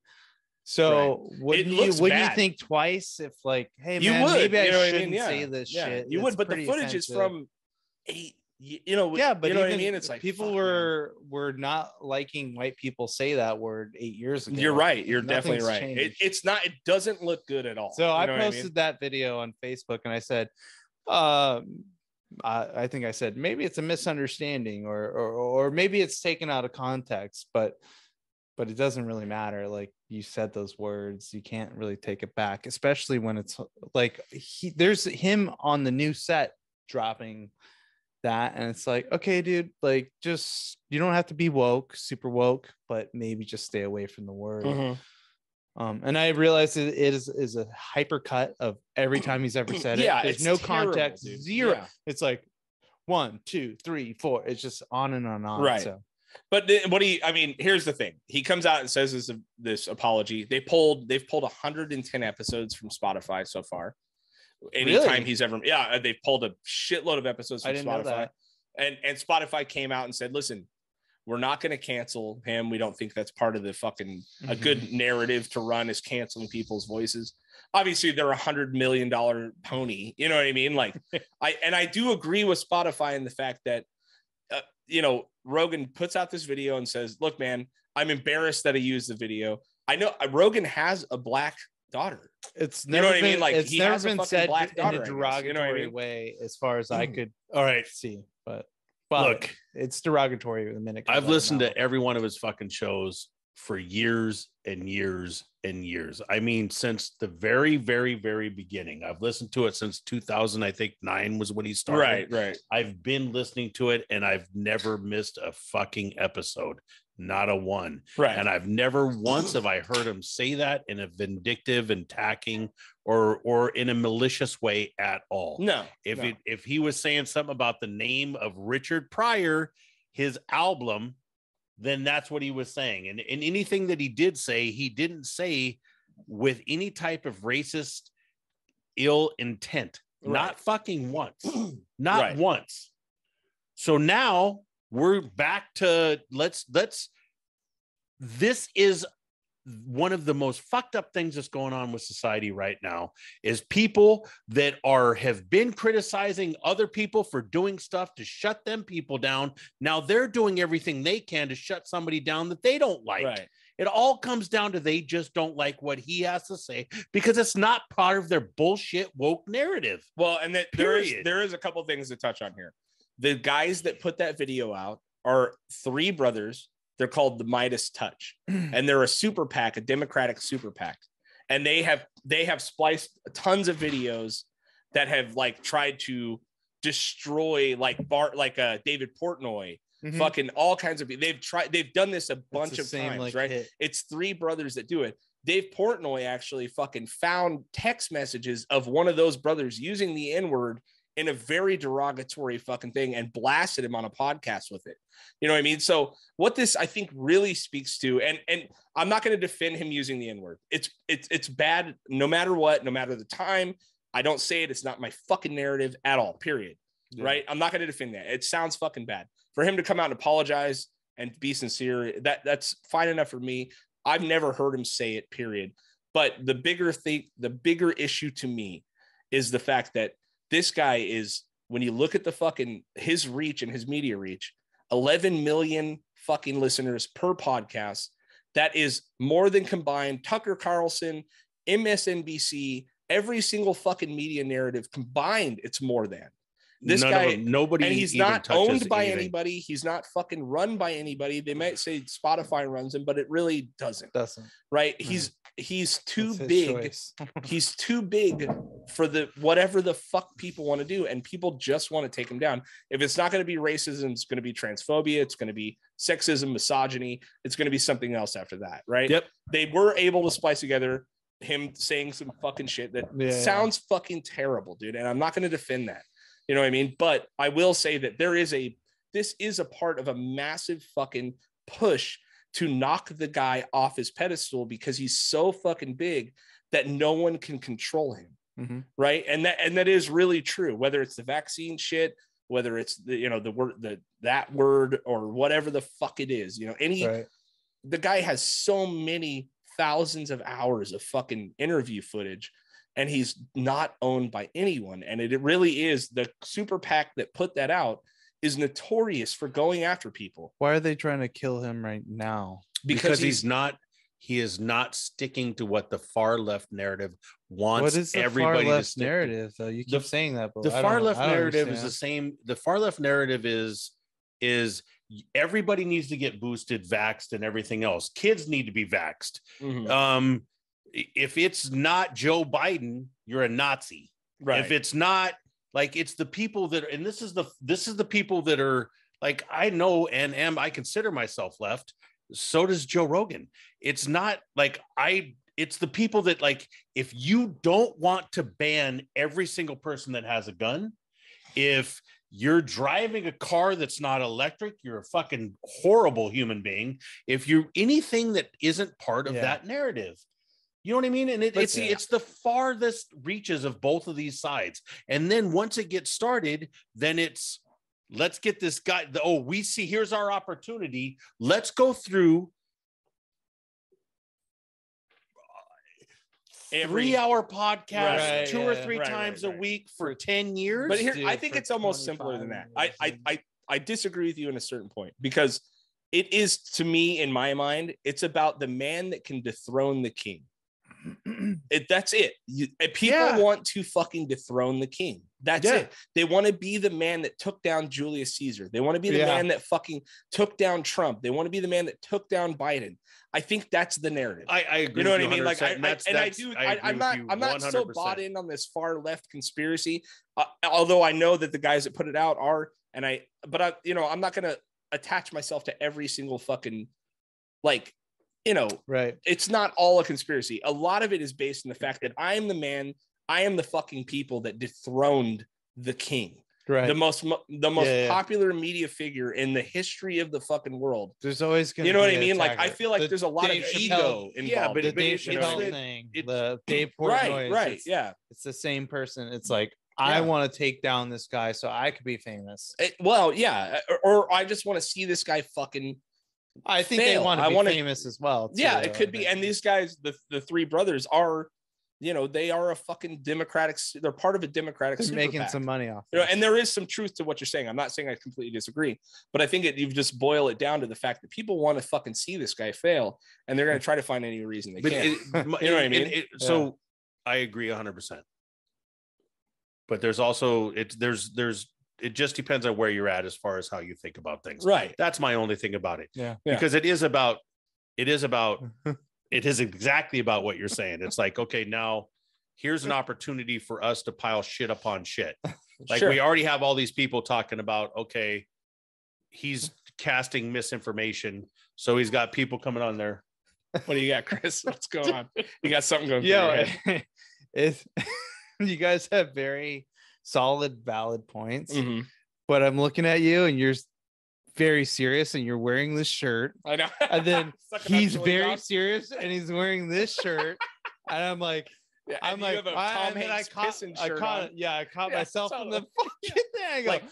So wouldn't you think twice if like, hey you man, would, maybe I what shouldn't I mean? say this shit. You would, but the footage offensive. is from 8. You know, but you know what I mean? It's like people were not liking white people say that word 8 years ago. You're right. You're Nothing's definitely right. It's not. It doesn't look good at all. So I posted that video on Facebook and I said, I think I said maybe it's a misunderstanding or maybe it's taken out of context, but it doesn't really matter. Like, you said those words, you can't really take it back, especially when it's like there's him on the new set dropping that, and it's like, okay, dude, like, just, you don't have to be super woke, but maybe just stay away from the word. And I realized it is a hypercut of every time he's ever said it. There's no terrible, context, dude. Zero. Yeah. It's like 1, 2, 3, 4. It's just on and on. Right. So. But here's the thing. He comes out and says this apology. They've pulled 110 episodes from Spotify so far. Anytime he's ever, they've pulled a shitload of episodes from Spotify. And Spotify came out and said, listen, we're not going to cancel him. We don't think that's part of the fucking a good narrative to run is canceling people's voices. Obviously, they're $100 million pony. You know what I mean? Like, I do agree with Spotify in the fact that, Rogan puts out this video and says, look, man, I'm embarrassed that I used the video. I know Rogan has a black daughter. It's never been, I mean? Like, he never been said black daughter, in a derogatory way, as far as I could see. But look, it's derogatory the minute. I've listened to every one of his fucking shows for years and years and years. I mean, since the very, very, very beginning. I've listened to it since 2000. I think 9 was when he started. Right. I've been listening to it, and I've never missed a fucking episode. Not a one. Right. And I've never once have I heard him say that in a vindictive, attacking, or in a malicious way at all. No. If he was saying something about the name of Richard Pryor, his album, then that's what he was saying. And anything that he did say, he didn't say with any type of racist ill intent. Right. Not fucking once. Not once. So now we're back to this is one of the most fucked up things that's going on with society right now is people that have been criticizing other people for doing stuff to shut them people down. Now they're doing everything they can to shut somebody down that they don't like. Right. It all comes down to they just don't like what he has to say because it's not part of their bullshit woke narrative. Well, and that there is a couple things to touch on here. The guys that put that video out are 3 brothers. They're called the Midas Touch, and they're a super PAC, a Democratic super PAC, and they have spliced tons of videos that have like tried to destroy David Portnoy, fucking all kinds of people. They've done this a bunch of times, right? Hit. It's 3 brothers that do it. Dave Portnoy actually fucking found text messages of one of those brothers using the N-word in a very derogatory fucking thing and blasted him on a podcast with it. You know what I mean? So what this, I think, really speaks to, and I'm not going to defend him using the N-word. It's bad no matter what, no matter the time. I don't say it. It's not my fucking narrative at all, period. Yeah. Right? I'm not going to defend that. It sounds fucking bad. For him to come out and apologize and be sincere, that's fine enough for me. I've never heard him say it, period. But the bigger issue to me is the fact that this guy is, when you look at his reach and his media reach, 11 million fucking listeners per podcast. That is more than combined Tucker Carlson, MSNBC, every single fucking media narrative combined. It's more than this guy. Nobody, and he's not owned by anybody. He's not fucking run by anybody. They might say Spotify runs him, but it really doesn't. Right? He's too big. He's too big for whatever the fuck people want to do, and people just want to take him down. If it's not going to be racism, it's going to be transphobia, it's going to be sexism, misogyny, it's going to be something else after that, right? Yep. They were able to splice together him saying some fucking shit that sounds fucking terrible, dude, and I'm not going to defend that. You know what I mean? But I will say that this is a part of a massive fucking push to knock the guy off his pedestal because he's so fucking big that no one can control him. Mm-hmm. Right. And that is really true, whether it's the vaccine shit, whether it's the word, that word, or whatever the fuck it is, the guy has so many thousands of hours of fucking interview footage, and he's not owned by anyone. And it really is, the super PAC that put that out is notorious for going after people. Why are they trying to kill him right now? Because he is not sticking to what the far left narrative wants. What is the everybody far left to stick narrative, though? You keep saying that, but the far left narrative understand. is the same. The far left narrative is everybody needs to get boosted, vaxxed, and everything else. Kids need to be vaxxed. Mm-hmm. If it's not Joe Biden, you're a Nazi. Right. If it's not, like, it's the people that, and this is the people that are, like, I know and I consider myself left. So does Joe Rogan. It's not like it's the people that, like, if you don't want to ban every single person that has a gun, if you're driving a car that's not electric, you're a fucking horrible human being. If you're anything that isn't part of that narrative, you know what I mean? And it's the farthest reaches of both of these sides. And then once it gets started, then it's, let's get this guy. We see, here's our opportunity. Let's go through 3-hour podcast 2 or 3 times a week for 10 years. But here, I think it's almost simpler than that. I disagree with you in a certain point, because it is, to me, in my mind, it's about the man that can dethrone the king. That's it. People want to fucking dethrone the king. That's it. They want to be the man that took down Julius Caesar. They want to be the man that fucking took down Trump. They want to be the man that took down Biden. I think that's the narrative. I agree. You know what I mean? Like, I'm not 100%. so bought in on this far left conspiracy. Although I know that the guys that put it out are, I'm not going to attach myself to every single fucking, like, it's not all a conspiracy. A lot of it is based on the fact that I am the man, I am the fucking people that dethroned the king. Right. The most popular media figure in the history of the fucking world. There's always going to be, you know what I mean? Like, I feel like there's a lot of ego involved. Yeah, but the Dave Chappelle thing, the Dave Portnoy, right. It's the same person. It's like, I want to take down this guy so I could be famous. Or I just want to see this guy fucking. I think they want to be famous as well. Too, it could be. And these guys, the 3 brothers are, they are a fucking democratic. They're part of a democratic. They're making some money off. And there is some truth to what you're saying. I'm not saying I completely disagree, but I think you just boil it down to the fact that people want to fucking see this guy fail, and they're going to try to find any reason they can. You know what I mean? So I agree 100%. But there's also it just depends on where you're at as far as how you think about things. Right. That's my only thing about it. Yeah. Because it is exactly about what you're saying. It's like, okay, now here's an opportunity for us to pile shit upon shit. Like, we already have all these people talking about, okay, he's casting misinformation. So he's got people coming on there. What do you got, Chris? What's going on? You got something going through your head. You guys have very solid, valid points, mm-hmm. but I'm looking at you and you're very serious and you're wearing this shirt. I know. And then he's very serious and he's wearing this shirt. And I'm like, I caught myself in the fucking thing. I go, like,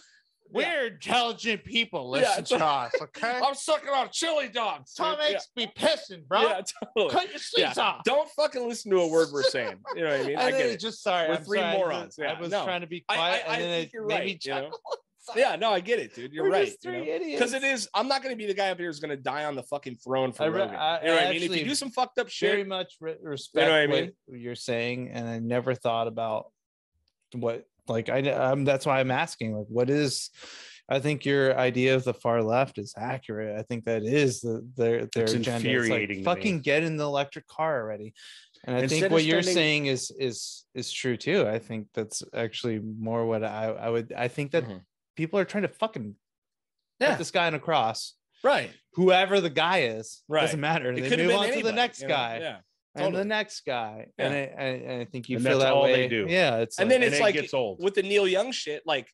we're intelligent people. Listen to us, okay? I'm sucking on chili dogs. Tom Hanks be pissing, bro. Yeah, totally. Cut your sleeves off. Don't fucking listen to a word we're saying. You know what I mean? I get it. Just sorry. We're 3 morons. I was trying to be quiet, and then it made me chuckle. Yeah, no, I get it, dude. You're right. Because it is. I'm not going to be the guy up here who's going to die on the fucking throne for Rogan. You know what I mean? If you do some fucked up shit, very much respect what you're saying, and I never thought about what. Like that's why I'm asking. Like, what is? I think your idea of the far left is accurate. I think that is their agenda. It's like, fucking get in the electric car already. And I think what you're saying is true too. I think that's actually more what I think that people are trying to fucking put this guy on a cross. Right. Whoever the guy is, doesn't matter. It they move on to the next guy. Yeah. And the next guy, and I think you and feel that's that all way. They do. Yeah, it's and then it's like it gets old. with the Neil Young shit. Like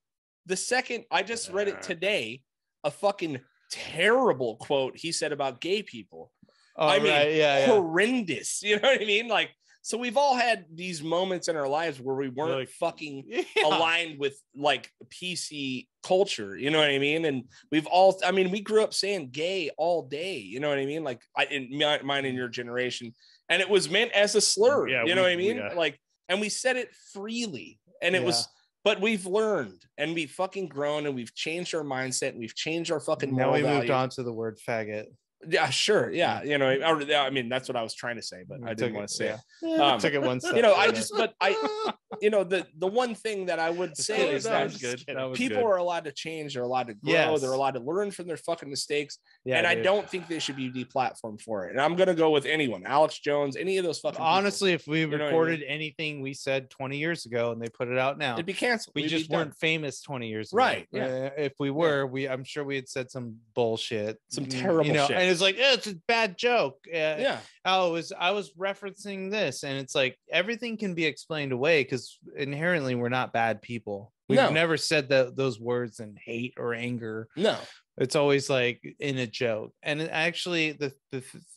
the second I just read it today, a fucking terrible quote he said about gay people. Oh, I mean, right. Yeah. horrendous. You know what I mean? Like, so we've all had these moments in our lives where we weren't Like, fucking yeah. aligned with like PC culture. You know what I mean? And we've all, I mean, we grew up saying gay all day. You know what I mean? Like mine in your generation, and it was meant as a slur. Yeah, you know what I mean? yeah. Like, and we said it freely, and it was. But we've learned, and we've fucking grown, and we've changed our mindset, and we've changed our fucking Now moral we moved values. on to the word faggot. Yeah, sure. Yeah. You know, I mean, that's what I was trying to say, but I didn't want to say it. Took it one step. You know, you know, the one thing that I would say is that people are allowed to change. They're allowed to grow. Yes. They're allowed to learn from their fucking mistakes. Yeah, and I don't think they should be deplatformed for it. And I'm going to go with anyone, Alex Jones, any of those fucking honestly, if we know what I recorded anything we said 20 years ago and they put it out now, it'd be canceled. we just weren't famous 20 years ago. Right. Yeah. If we were, I'm sure we had said some bullshit, some terrible shit. And it's like, it's a bad joke. Yeah. I was referencing this, and it's like everything can be explained away because inherently we're not bad people. We've never said those words in hate or anger. No. It's always like in a joke. And actually,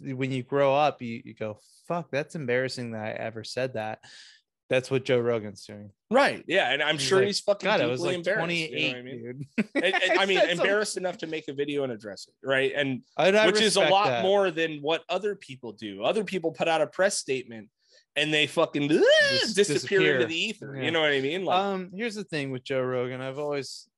when you grow up, you go, fuck, that's embarrassing that I ever said that. That's what Joe Rogan's doing. Right. Yeah. And I'm sure like, he's fucking God, I was like embarrassed. 28, you know what I mean? dude. I mean, embarrassed enough to make a video and address it. Right. And I which is a lot that. more than what other people do. Other people put out a press statement and they fucking disappear into the ether. Yeah. You know what I mean? Like, here's the thing with Joe Rogan. I've always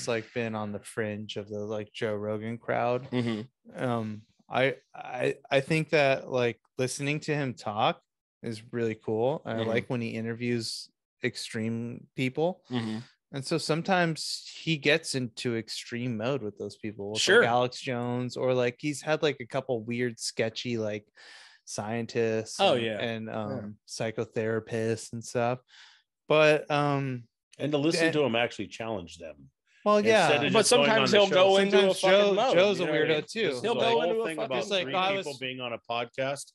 like been on the fringe of the like Joe Rogan crowd. Mm-hmm. I think that like listening to him talk is really cool. I like when he interviews extreme people. Mm-hmm. And so sometimes he gets into extreme mode with those people. Sure. Like Alex Jones, or like he's had like a couple weird, sketchy like scientists and psychotherapists and stuff. But and to listen to him actually challenge them. Well, yeah, but sometimes he'll go into a fucking mode. Joe's a weirdo too. He'll go into a thing fucking about like, three people being on a podcast.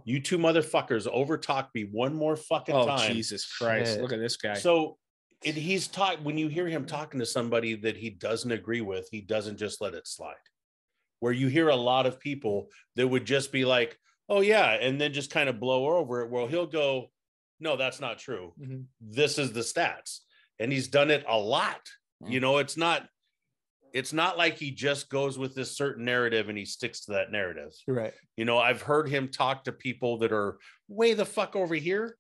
You two motherfuckers overtalk me one more fucking time. Jesus Christ! Shit. Look at this guy. So he's when you hear him talking to somebody that he doesn't agree with, he doesn't just let it slide. Where you hear a lot of people that would just be like, "Oh yeah," and then just kind of blow over it. Well, he'll go, "No, that's not true. Mm-hmm. This is the stats," and he's done it a lot. You know, it's not like he just goes with this certain narrative and he sticks to that narrative. Right. You know, I've heard him talk to people that are way the fuck over here,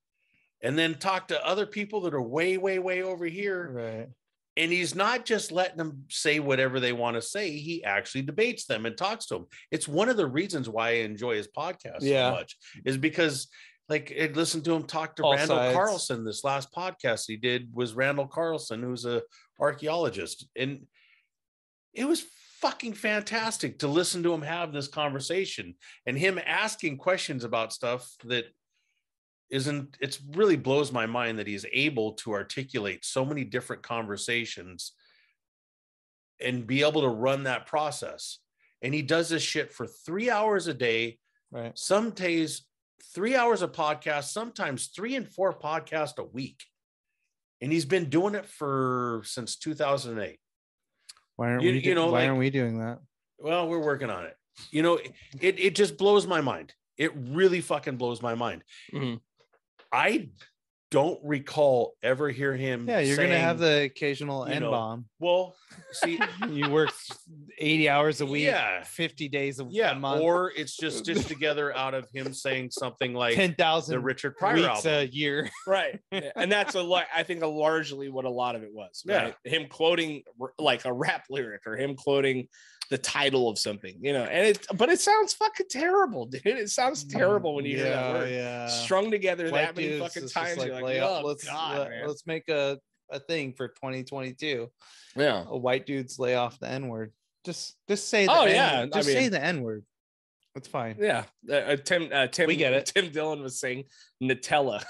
and then talk to other people that are way, way, way over here. Right. And he's not just letting them say whatever they want to say. He actually debates them and talks to them. It's one of the reasons why I enjoy his podcast so much, is because like I listened to him talk to Randall Carlson. This last podcast he did was Randall Carlson, who's a archaeologist, and it was fucking fantastic to listen to him have this conversation and him asking questions about stuff that it really blows my mind that he's able to articulate so many different conversations and be able to run that process. And he does this shit for 3 hours a day. Right. Some days 3 hours of podcast, sometimes 3 and 4 podcasts a week. And he's been doing it since 2008. Why aren't we doing that? Well, we're working on it. You know, it just blows my mind. It really fucking blows my mind. Mm-hmm. I don't recall ever hear him. Yeah, you're gonna have the occasional N-bomb. Well, see, you work 80 hours a week, 50 days a month, or it's just stitched together out of him saying something like 10,000 the Richard Pryor weeks album. a year, right? And that's I think largely what a lot of it was. Right? Yeah, him quoting like a rap lyric or him quoting the title of something, you know, but it sounds fucking terrible, dude. It sounds terrible when you hear that word strung together that many fucking times. Like, you're like, oh, let's make a thing for 2022. Yeah, a white dudes lay off the N-word. Just say the N-word. Just say the N-word. It's fine. Yeah. Tim, we get it. Tim Dillon was saying Nutella.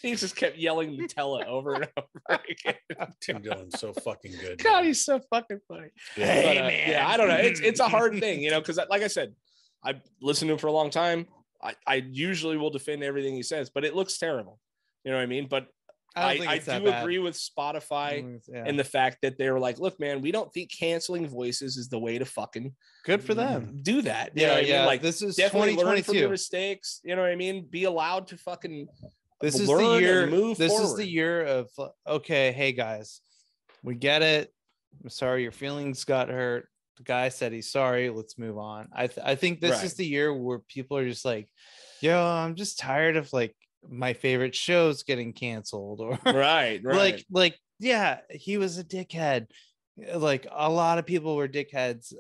He just kept yelling Nutella over and over again. Tim Dillon's so fucking good. God, he's so fucking funny. Hey, man. Yeah, I don't know. It's a hard thing, you know, because like I said, I've listened to him for a long time. I usually will defend everything he says, but it looks terrible. You know what I mean? But I do agree with Spotify and the fact that they were like, look, man, we don't think canceling voices is the way to fucking good for them do that. You know what I mean? Like, this is definitely learn from 2022. your mistakes. You know what I mean? Be allowed to fucking this is learn the year. and move This forward. is the year of okay, hey guys, we get it. I'm sorry your feelings got hurt. The guy said he's sorry. Let's move on. I think this is the year where people are just like, yo, I'm just tired of like my favorite shows getting canceled, or right. like yeah, he was a dickhead. Like a lot of people were dickheads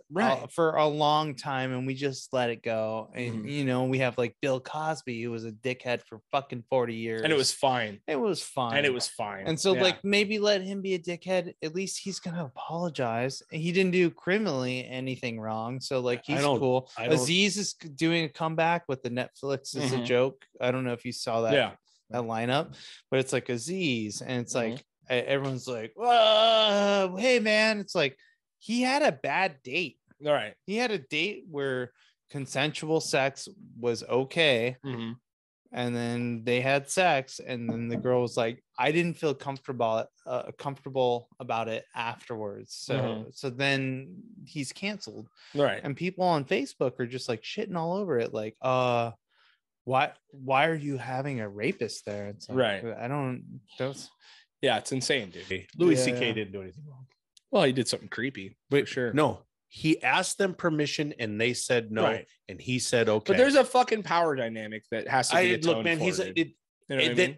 for a long time, and we just let it go. And you know, we have like Bill Cosby, who was a dickhead for fucking 40 years, and it was fine. And so like maybe let him be a dickhead. At least he's gonna apologize. He didn't do criminally anything wrong, so like he's cool. Aziz is doing a comeback with the Netflix is a joke. I don't know if you saw that that lineup, but it's like Aziz, and it's like everyone's like, whoa, hey man, it's like he had a bad date. All right, he had a date where consensual sex was okay, and then they had sex, and then the girl was like, I didn't feel comfortable about it afterwards, so then he's canceled, right? And people on Facebook are just like shitting all over it, like why are you having a rapist there? It's like, right, I don't those. Yeah, it's insane, dude. Louis C.K. didn't do anything wrong. Well, he did something creepy, but for sure. No, he asked them permission and they said no, and he said okay. But there's a fucking power dynamic that has to be look, man.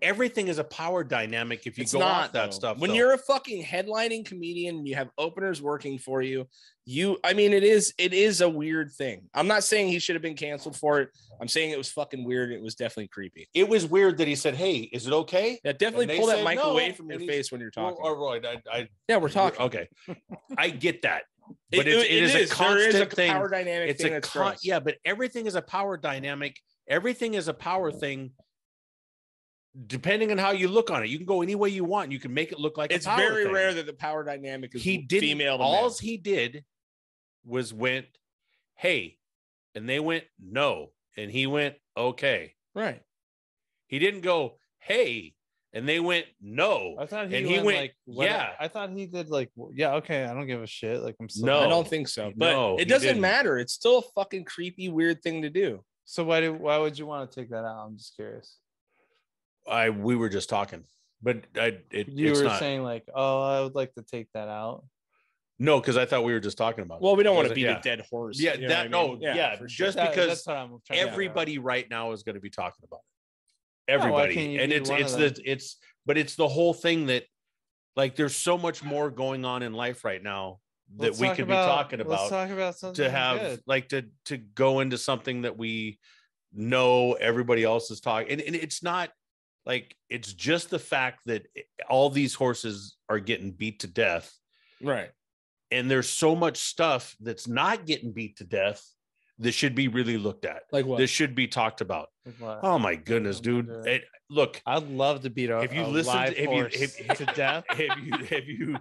Everything is a power dynamic if you go off that stuff. When you're a fucking headlining comedian and you have openers working for you, I mean, it is a weird thing. I'm not saying he should have been canceled for it. I'm saying it was fucking weird. It was definitely creepy. It was weird that he said, "Hey, is it okay?" Yeah, definitely pull that mic away from your face when you're talking. Yeah, we're talking. Okay, I get that. But it is a constant thing. Power dynamic it's thing yeah, but everything is a power dynamic. Everything is a power thing. Depending on how you look on it, you can go any way you want. You can make it look like it's very rare that the power dynamic is female to all male. He did was went, hey, and they went no, and he went okay. Right. He didn't go, hey, and they went no. I thought he went like, yeah. I thought he did like, yeah, okay, I don't give a shit. Like I'm still no, I don't think so. But it doesn't matter. It's still a fucking creepy, weird thing to do. So why would you want to take that out? I'm just curious. We were just talking, but you were saying like, oh, I would like to take that out. No, because I thought we were just talking about. Well, we don't want to beat a dead horse. Yeah, just because everybody right now is going to be talking about it. Everybody, and it's the whole thing that, like, there's so much more going on in life right now that we could be talking about. Let's talk about something to have good. Like to go into something that we know everybody else is talking, and it's not. Like, it's just the fact that all these horses are getting beat to death. Right. And there's so much stuff that's not getting beat to death that should be really looked at. Like what? This should be talked about. Like oh my goodness, dude. Look, I'd love to beat if you listen to death. Have you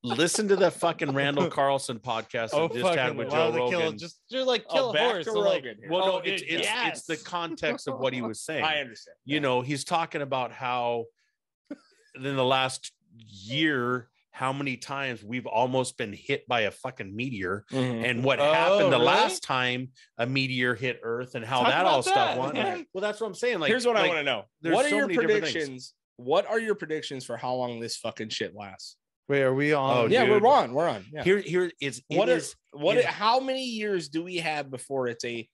listen to the fucking Randall Carlson podcast that just had with Joe Rogan? Kill a horse. Well, no, it's the context of what he was saying. I understand. You know, he's talking about how in the last year, how many times we've almost been hit by a fucking meteor, and what happened the last time a meteor hit Earth, and how that all stuff went. Well, that's what I'm saying. Like, here's what I want to know. What are your predictions? What are your predictions for how long this fucking shit lasts? Wait, are we on? Oh, yeah, dude. we're on. Yeah. Here is how many years do we have before it's a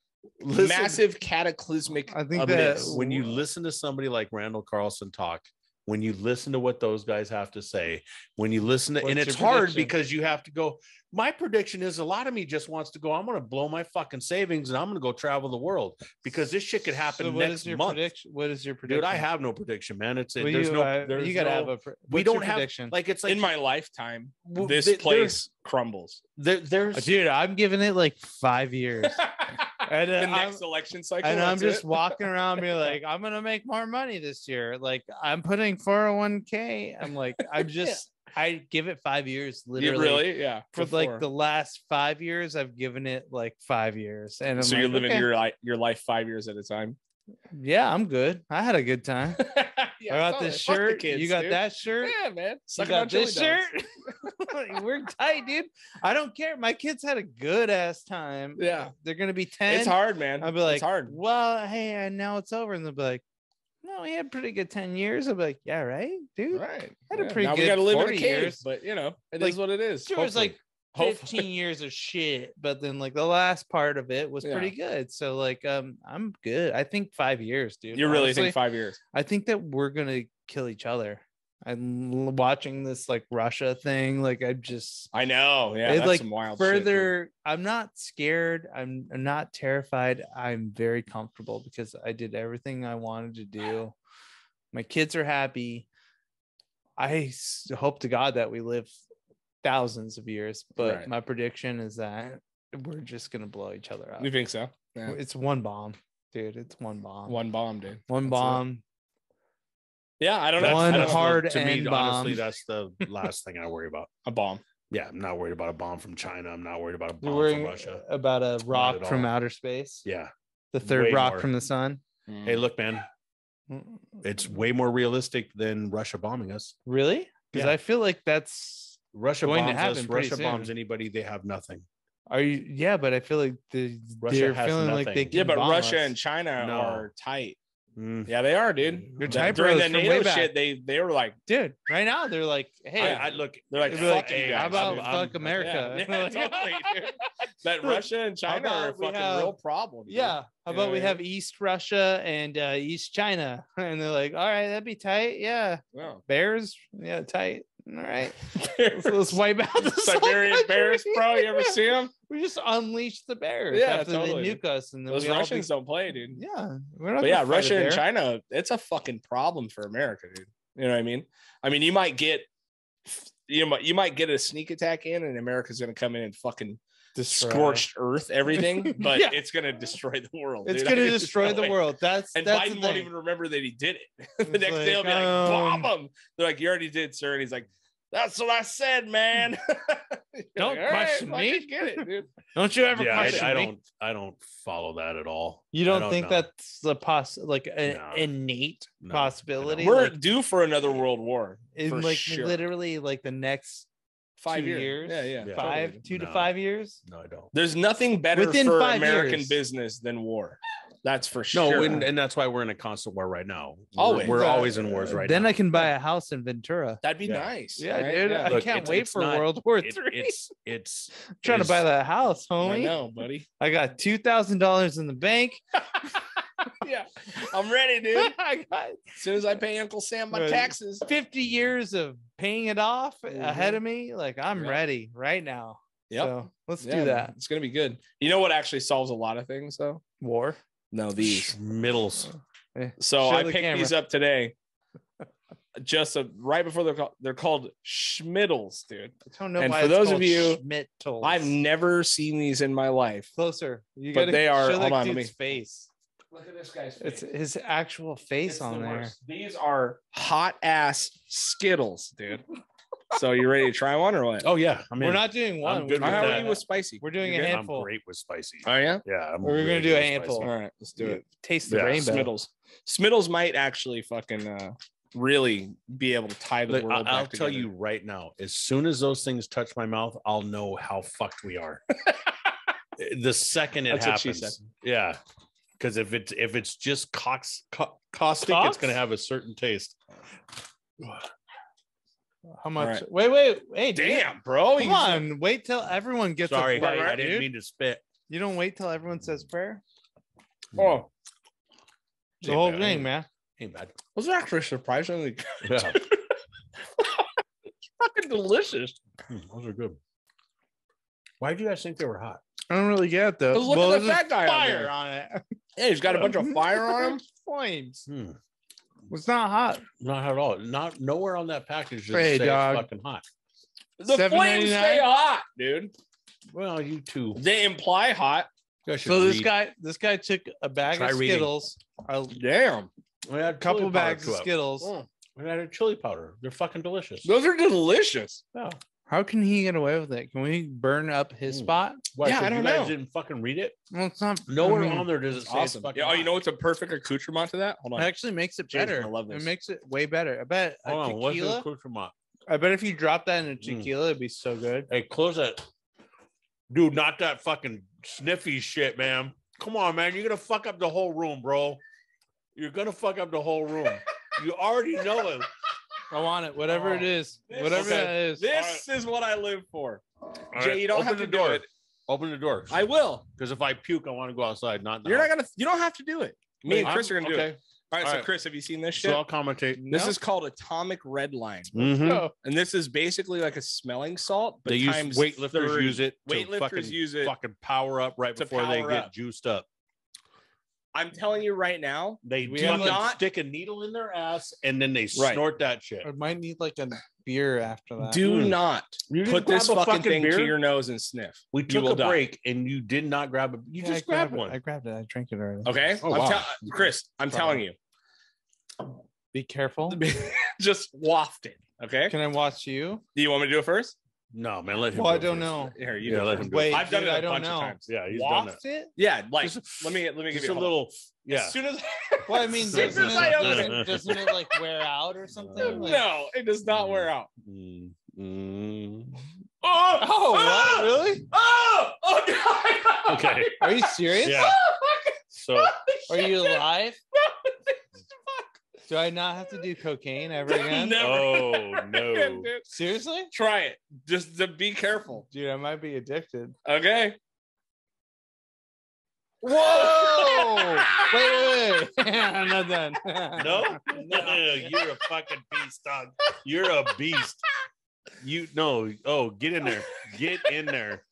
massive cataclysmic? I think abyss? that when you listen to somebody like Randall Carlson talk, when you listen to what those guys have to say, when you listen to, and it's hard because you have to go, my prediction is a lot of me just wants to go, I'm going to blow my fucking savings and I'm going to go travel the world because this shit could happen next month. What is your prediction? Dude, I have no prediction, man. You got to have a we don't have prediction. Like, it's like in my lifetime, this place crumbles. Dude, I'm giving it like 5 years. And the next election cycle, and I'm just walking around being like, I'm gonna make more money this year. Like, I'm putting 401k. I'm like, I give it 5 years, literally. Yeah. For like the last 5 years, I've given it like 5 years, and I'm so you're living your life 5 years at a time. Yeah, I'm good. I had a good time. Yeah, I got totally. this Fuck the shirt. kids, You got dude. that shirt. Yeah, man. You Suck it got on chili this dogs. shirt. We're tight, dude. I don't care. My kids had a good ass time. Yeah. They're gonna be 10. It's hard, man. I'll be like, it's hard. well, hey, and now it's over. And they'll be like, no, we had a pretty good 10 years. I'll be like, yeah, right, dude. Right. Had a pretty now good we gotta live in a 40 cave, years. but you know, it Like, is what it is. There was like Hopefully. 15 years of shit, but then like the last part of it was pretty good. So like I'm good. I think 5 years, dude. You really Honestly, think 5 years? I think that we're gonna kill each other. I'm watching this like Russia thing. Like I know. Yeah. it's That's like some wild further. I'm not scared. I'm not terrified. I'm very comfortable because I did everything I wanted to do. My kids are happy. I hope to God that we live thousands of years, but my prediction is that we're just gonna blow each other up. You think so? Yeah. It's one bomb, dude. It's one bomb. One bomb, dude. One bomb. Yeah, I don't know. One That's hard to me, N-bomb. honestly, that's the last thing I worry about. a bomb. Yeah, I'm not worried about a bomb from China. I'm not worried about a You're bomb worried from Russia. about a rock at from all. outer space. Yeah. The third Way rock more. from the sun. Hey, look, man, it's way more realistic than Russia bombing us. Really? Because Yeah. I feel like that's Russia going to bombs happen us. pretty Russia soon. bombs anybody. They have nothing. Are you? Yeah, but I feel like Russia they're has feeling like nothing. they can Yeah, but bomb Russia us. and China No. are tight. Mm. Yeah, they are, dude. They're That- tight during bros the from way NATO back. shit, they were like, Dude, right now they're like, hey, I look. they're like, they'd be like, fuck you hey, guys. how about dude. fuck America? Yeah, yeah, totally, dude. That Russia and China about are a we fucking have- real problem. Dude. Yeah. How You know about what we I mean? have East Russia and East China? And they're like, all right, that'd be tight. Yeah. Wow. Bears. Yeah, tight. All right. Let's wipe out the Siberian whole bears, country. bro. You ever see them? We just unleash the bears Yeah, after totally. they nuke us. And then Those we all Russians don't play, dude. yeah. We're not But yeah, gonna fight a Russia and bear. China, it's a fucking problem for America, dude. You know what I mean? I mean, you might get a sneak attack in, and America's gonna come in and fucking Destroy. scorched earth everything, but Yeah. it's gonna destroy the world. It's dude. gonna I can destroy just the know it. world. That's And the Biden won't thing. even remember that he did it. the It's next day he'll be like, like, bomb him. They're like, you already did, sir. And he's like, that's what I said, man. You're Don't like, "All right, question me." fucking get it, dude. Don't you ever Yeah, question I me? don't follow that at all. You I don't think know. that's the an No. innate No, possibility? We're like, due for another world war. in for like sure. literally like the next 5 2 years. years? Yeah, yeah. Yeah. five, totally. 2 to No. 5 years. No, I don't. There's nothing better Within for 5 American years. business than war. That's for No, sure. and that's why we're in a constant war right now. Always. We're always in wars right Then now. I can buy a house in Ventura. That'd be Yeah. nice. Yeah, right? dude. Yeah. I Look, can't it's- wait it's for not- World War It- III. it's Trying to buy that house, I homie. know, buddy. I got $2,000 in the bank. Yeah, I'm ready, dude. I got As soon as I pay Uncle Sam my Right. taxes. 50 years of paying it off ahead of me. Like I'm Yep. ready right now. Yep. So let's Yeah, do that. It's gonna be good. You know what actually solves a lot of things, though? War. No, these. Schmittles. So Show I the picked camera. these up today. Just right before they're called Smittles, dude. I don't know And why for it's those of called you- Smittles. I've never seen these in my life. closer. You But gotta they are- show hold that on, let dude's me- face. Look at this guy's It's his actual face on there. These are hot ass Skittles, dude. So you ready to try one or what? Oh yeah, I mean, We're not doing one. I'm good We're with How doing are that. you with spicy? We're doing You a good? handful. I'm great with spicy. Oh yeah. Yeah, I'm We're gonna really do good a with handful. All spicy. right, let's do it. Taste the Yeah, rainbow. Smittles. Smittles might actually fucking really be able to tie the Look, world I'll back tell together. you right now, as soon as those things touch my mouth, I'll know how fucked we are. The second it That's what she happens, said. yeah. Because if it's just caustic, Cox? it's gonna have a certain taste. How much? right. Wait. Hey, dude. Damn, bro. Come on. Wait till everyone gets Sorry, a bite, I didn't dude. mean to spit. You don't wait till everyone says prayer. Oh, The Ain't whole bad, thing, ain't- man. Ain't bad. those are actually surprisingly good. Yeah, It's fucking delicious. those are good. Why do you guys think they were hot? I don't really get it though. Look at the there's fat guy on fire there. on it. Yeah, he's got a bunch of fire on him. Flames. Hmm. It's not hot. Not hot at all. Not nowhere on that package does Hey, it say dog. it's fucking hot. The flames $7.99? stay hot, dude. Well, you too. They imply hot. You guys should So this read. guy took a bag Try of reading. Skittles, a Damn. We had couple chili powder bags to of it. Skittles. Oh, We had a chili powder. They're fucking delicious. those are delicious. Yeah. How can he get away with it? Can we burn up his spot? Why, Yeah, so I don't you guys know. didn't fucking read it. Well, it's not Nowhere I mean, on there does it It's say awesome. it's fucking Yeah, oh, you hot. know what's a perfect accoutrement to that? Hold It on. actually makes it James is better. gonna love It this. makes it way better. I bet a Hold on, what's the tequila. accoutrement? I bet if you drop that in a tequila, it'd be so good. Hey, close that. Dude, not that fucking sniffy shit, man. Come on, man. You're gonna fuck up the whole room, bro. You're gonna fuck up the whole room. You already know it. I want it, whatever it is. Whatever okay. that is. This is what I live for. All Jay, right, you don't open have the to door. do it. Open the door. I will. Because if I puke, I want to go outside. Not You're not gonna. You don't have to do it. Me and Chris are gonna do it. All right. All So right. Chris, have you seen this shit? So I'll commentate. This is called Atomic Red Line, Mhm. and this is basically like a smelling salt. But They use times weightlifters 30. use it. To Weightlifters fucking, use it. Fucking power up right to before they power get up. juiced up. I'm telling you right now, They We do have not stick a needle in their ass and then they Right. snort that shit. I might need like a beer after that. do not You didn't put this grab a fucking thing beer? to your nose and sniff. We You took will a die. break and you did not grab a. You Yeah, just I grabbed grabbed one. it. I grabbed it. I drank it already. Okay, Oh, wow. Chris, I'm telling you, Be careful. just waft it. Okay. Can I watch you? Do you want me to do it first? No, man, let him. Well, I go don't first. know. Here, you Yeah, do it let first. him go. Wait, I've done dude, it I a don't bunch know. of times. Yeah, he's done Waft it. it? Yeah, like Just- let me give Just you a little. Yeah. As soon as Well, I mean, As soon doesn't as I open doesn't it like wear out or something? Like, no, it does not wear out. Mm, mm. Oh, what? Really? Oh, no. Okay. Are you serious? Yeah. So Are you alive? Do I not have to do cocaine ever again? Never. oh no. Dude, Seriously? try it. Just to be careful. Dude, I might be addicted. Okay. Whoa! wait. I'm not done. No, you're a fucking beast, dog. You're a beast. You no. Oh, get in there. Get in there.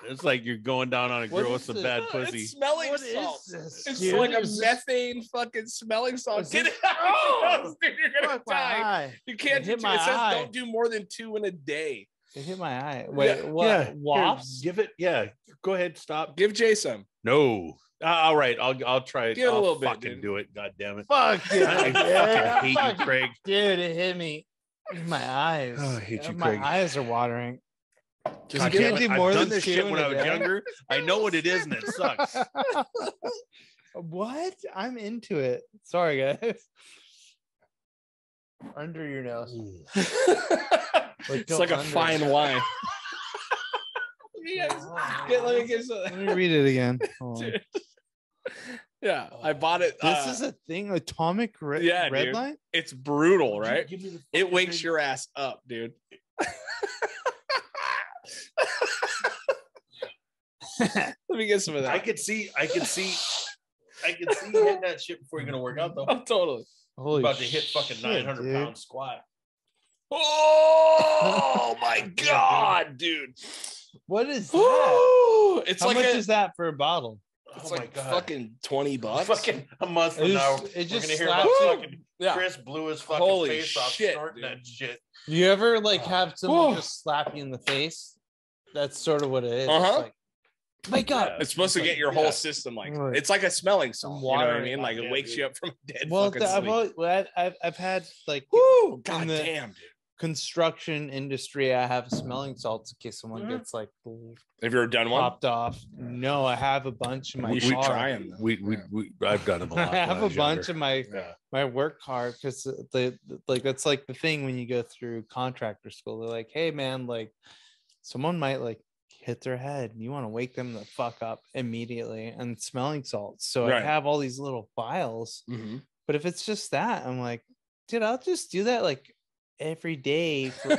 It's like you're going down on a What girl with is some this? bad It's pussy. smelling What is salt. this, It's dude? like a Is this- methane fucking smelling salt. Is Get this- it out of your nose, dude. You're gonna Fuck my die. eye. You can't It do hit two. my It says eye. don't do more than 2 in a day. It hit my eye. Wait, Yeah, what? Yeah, Wafts? Give it. Yeah. Go ahead. Stop. Give Jay some. No. All right. I'll try it. Give it a I'll little bit, fucking dude. do it. God damn it. Fuck you. I fucking hate you, Craig. Dude, it hit me in my eyes. Oh, I hate you, My Craig. eyes are watering. Just God you damn can't it. do more I've than done this 2 shit in when a I was day. younger. I know what it is, and it sucks. What? I'm into it. Sorry, guys. Under your nose. It's go like a under. fine wine. Yes. Let me get some. Let me read it again. Hold on. Dude. Yeah, I bought it. This is a thing, atomic Yeah, red dude. line. It's brutal, right? Give me the It fucking wakes thing. your ass up, dude. Let me get some of that. I could see you hitting that shit before you're gonna work out though. Oh, totally. Holy About to hit fucking shit, 900 dude. pound squat. Oh my god, dude! What is that? Woo! It's How like much a, is that for a bottle? it's Oh my like God. fucking $20. Fucking a month from It now, just- it we're just gonna hear about slaps- fucking Yeah. Chris blew his fucking Holy face off shit, snorting dude. that shit. Do you ever like have someone Whew. just slap you in the face? That's sort of what it is. Uh-huh. It's like, wake up. It's supposed to It's get like- your yeah. whole system like Right. it's like a smelling salt. You know what I Water. mean? Like it Yeah, wakes dude. you up from a dead Well, fucking I've, sleep. always, I've had like Woo! God in the- damn, dude. construction industry. I have smelling salts in case someone Mhm. gets like Have you ever done one? popped off. No, I have a bunch in my You should car. try them. I've done them a lot. I have a bunch in my Yeah. my work car because that's like the thing when you go through contractor school. They're like, hey man, like someone might like hit their head and you want to wake them the fuck up immediately, and smelling salts. So I Right. have all these little vials, Mm-hmm. but if it's just that, I'm like, dude, I'll just do that like every day for,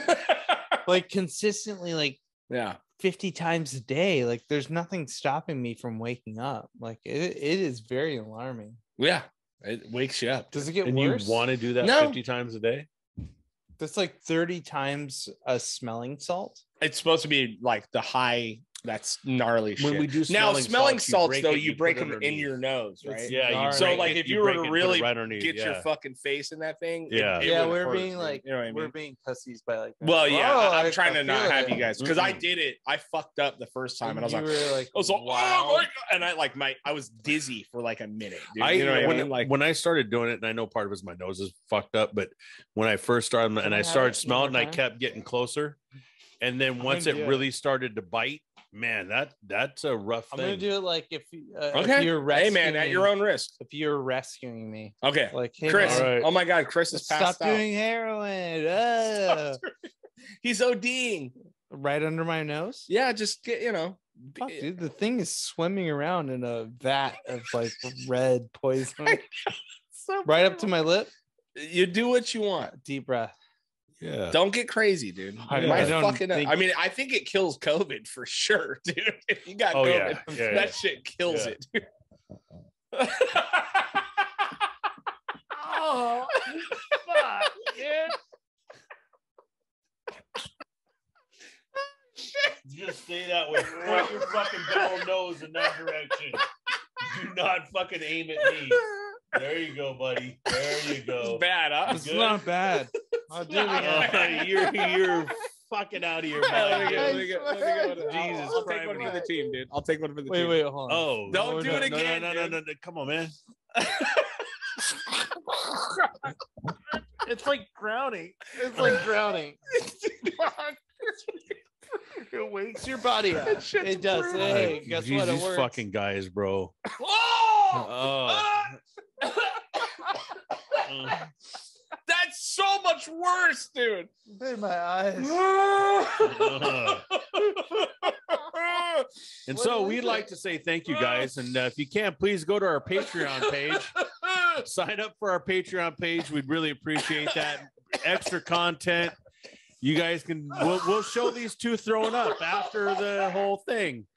like consistently, like Yeah. 50 times a day. Like there's nothing stopping me from waking up. Like it is very alarming. Yeah. It wakes you up. Does it get And worse? you want to do that No. 50 times a day? That's like 30 times a smelling salt. It's supposed to be like the high That's gnarly shit. When we do now smelling salts, though, it, you break it them in underneath. your nose, right? Yeah. So like if you were to really right underneath, get your fucking face in that thing, Yeah. it Yeah, would we're hurt, being dude. like, you know what I mean? we're being pussies by like. Well, yeah, "Whoa, I'm trying to not feel have it." you guys because I did it. I fucked up the first time, and I was You like, were like, oh wow. my God. And I like I was dizzy for like a minute. Dude. You You know what I when, mean? Like when I started doing it, and I know part of it is my nose is fucked up, but when I first started and I have started it smelling, one and I more kept getting closer, and then once gonna it do really started to bite, man, that's a rough I'm thing. gonna do it like if okay, you're hey rescuing man, at your own risk. If you're rescuing me, Okay, like hey, Chris. man, All right. Oh my God, Chris is stop passed out. doing heroin. He's ODing. Right under my nose. Yeah, just get Fuck, dude, the thing is swimming around in a vat of like red poison. So Right up to my lip. you do what you want. Deep breath. Yeah. Don't get crazy, dude. I You might don't fucking. think- I mean, I think it kills COVID for sure, dude. If you got Oh, COVID, yeah. that shit kills Yeah. it. Dude. Oh, fuck, dude. Just stay that way. Point your fucking double nose in that direction. Do not fucking aim at me. There you go, buddy. There you go. It's bad, huh? It's not bad. I'll do it again. You're fucking out of your mind. Let dude. me go. Jesus I'll take one for the team, dude. I'll take one for the team. Wait, hold on. Oh, Don't do it again, No. Come on, man. It's like drowning. It's like drowning. It wakes your body up. It does. brutal. Hey, guess Jeez, what? It these works. fucking guys, bro. Oh! That's so much worse, dude. In my eyes. And so we'd like to say thank you guys. And if you can, please go to our Patreon page. Sign up for our Patreon page. We'd really appreciate that. Extra content. You guys can, we'll show these two throwing up after the whole thing.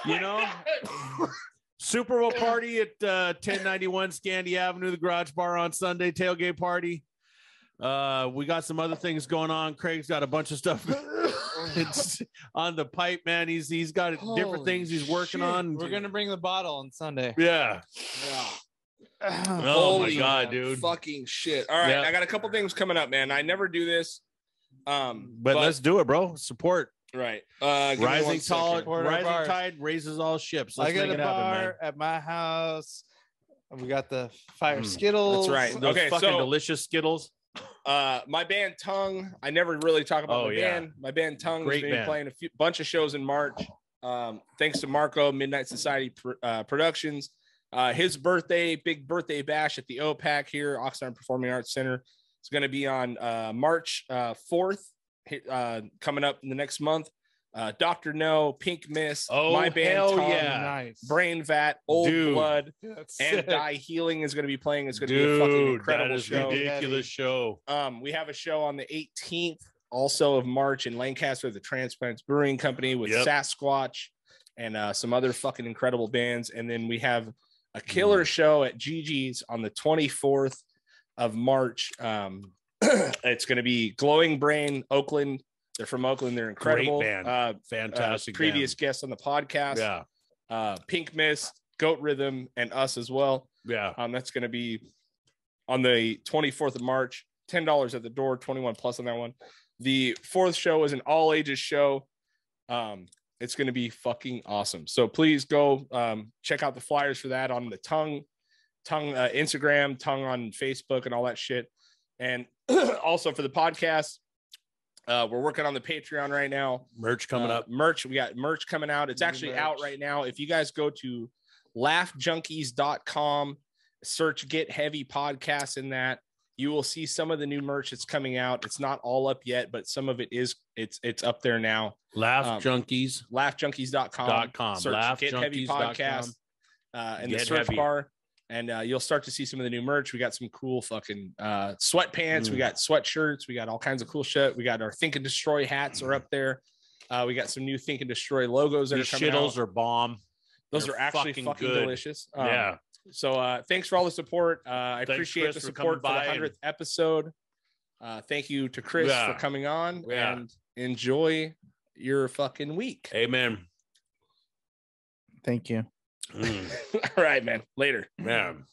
You know? Super Bowl party at 1091 Scandy Avenue, the Garage Bar on Sunday, tailgate party. We got some other things going on. Craig's got a bunch of stuff it's on the pipe, man. He's got different things he's working on. We're gonna bring the bottle on Sunday. Yeah. Oh my God, dude. Fucking shit. All right, Yeah. I got a couple things coming up, man. I never do this. But let's do it, bro. Support. Right. Give me Rising one second. Support our rising bars. tide raises all ships. I Let's got make a it happen, man. bar at my house. We got the fire Skittles. That's right. Those Okay, fucking so- delicious Skittles. My band Tongue. I never really talk about Oh, my yeah. band. My band Tongue is Great going to be band. playing a bunch of shows in March. Thanks to Marco, Midnight Society Productions. His big birthday bash at the OPAC here, Oxnard Performing Arts Center. It's going to be on March 4th, coming up in the next month. Dr. No, Pink Mist, Oh, my band hell Tongue, yeah. Nice. Brain Vat, Old Dude. Blood, That's and sick. Die Healing is going to be playing. It's going to be a fucking Dude, incredible that is show. ridiculous show. We have a show on the 18th, also of March in Lancaster, the Transplants Brewing Company with Yep. Sasquatch and some other fucking incredible bands. And then we have a killer show at Gigi's on the 24th of March. It's going to be Glowing Brain, Oakland. They're from Oakland. They're incredible. Great band. Fantastic. Previous guests on the podcast. Yeah. Pink Mist, Goat Rhythm, and us as well. Yeah. That's going to be on the 24th of March. $10 at the door, 21 plus on that one. The fourth show is an all ages show. It's going to be fucking awesome. So please go check out the flyers for that on the Tongue Instagram, Tongue on Facebook, and all that shit. And also for the podcast, we're working on the Patreon right now. Merch coming up. Merch. We got merch coming out. It's actually out right now. If you guys go to laughjunkies.com, search Get Heavy Podcast in that, you will see some of the new merch that's coming out. It's not all up yet, but some of it is. It's up there now. Laugh Junkies. Laughjunkies.com. Search Get Heavy LaughJunkies.com. Podcast in the Get search Heavy. bar. And you'll start to see some of the new merch. We got some cool fucking sweatpants. We got sweatshirts. We got all kinds of cool shit. We got our Think and Destroy hats are up there. We got some new Think and Destroy logos that These are coming shittles out. are bomb. Those They're are actually fucking good. delicious. Yeah. So thanks for all the support. I Thanks, appreciate Chris, the for support for coming the by 100th episode. Thank you to Chris Yeah. for coming on Yeah. and enjoy your fucking week. Amen. Thank you. All right, man. Later. Man.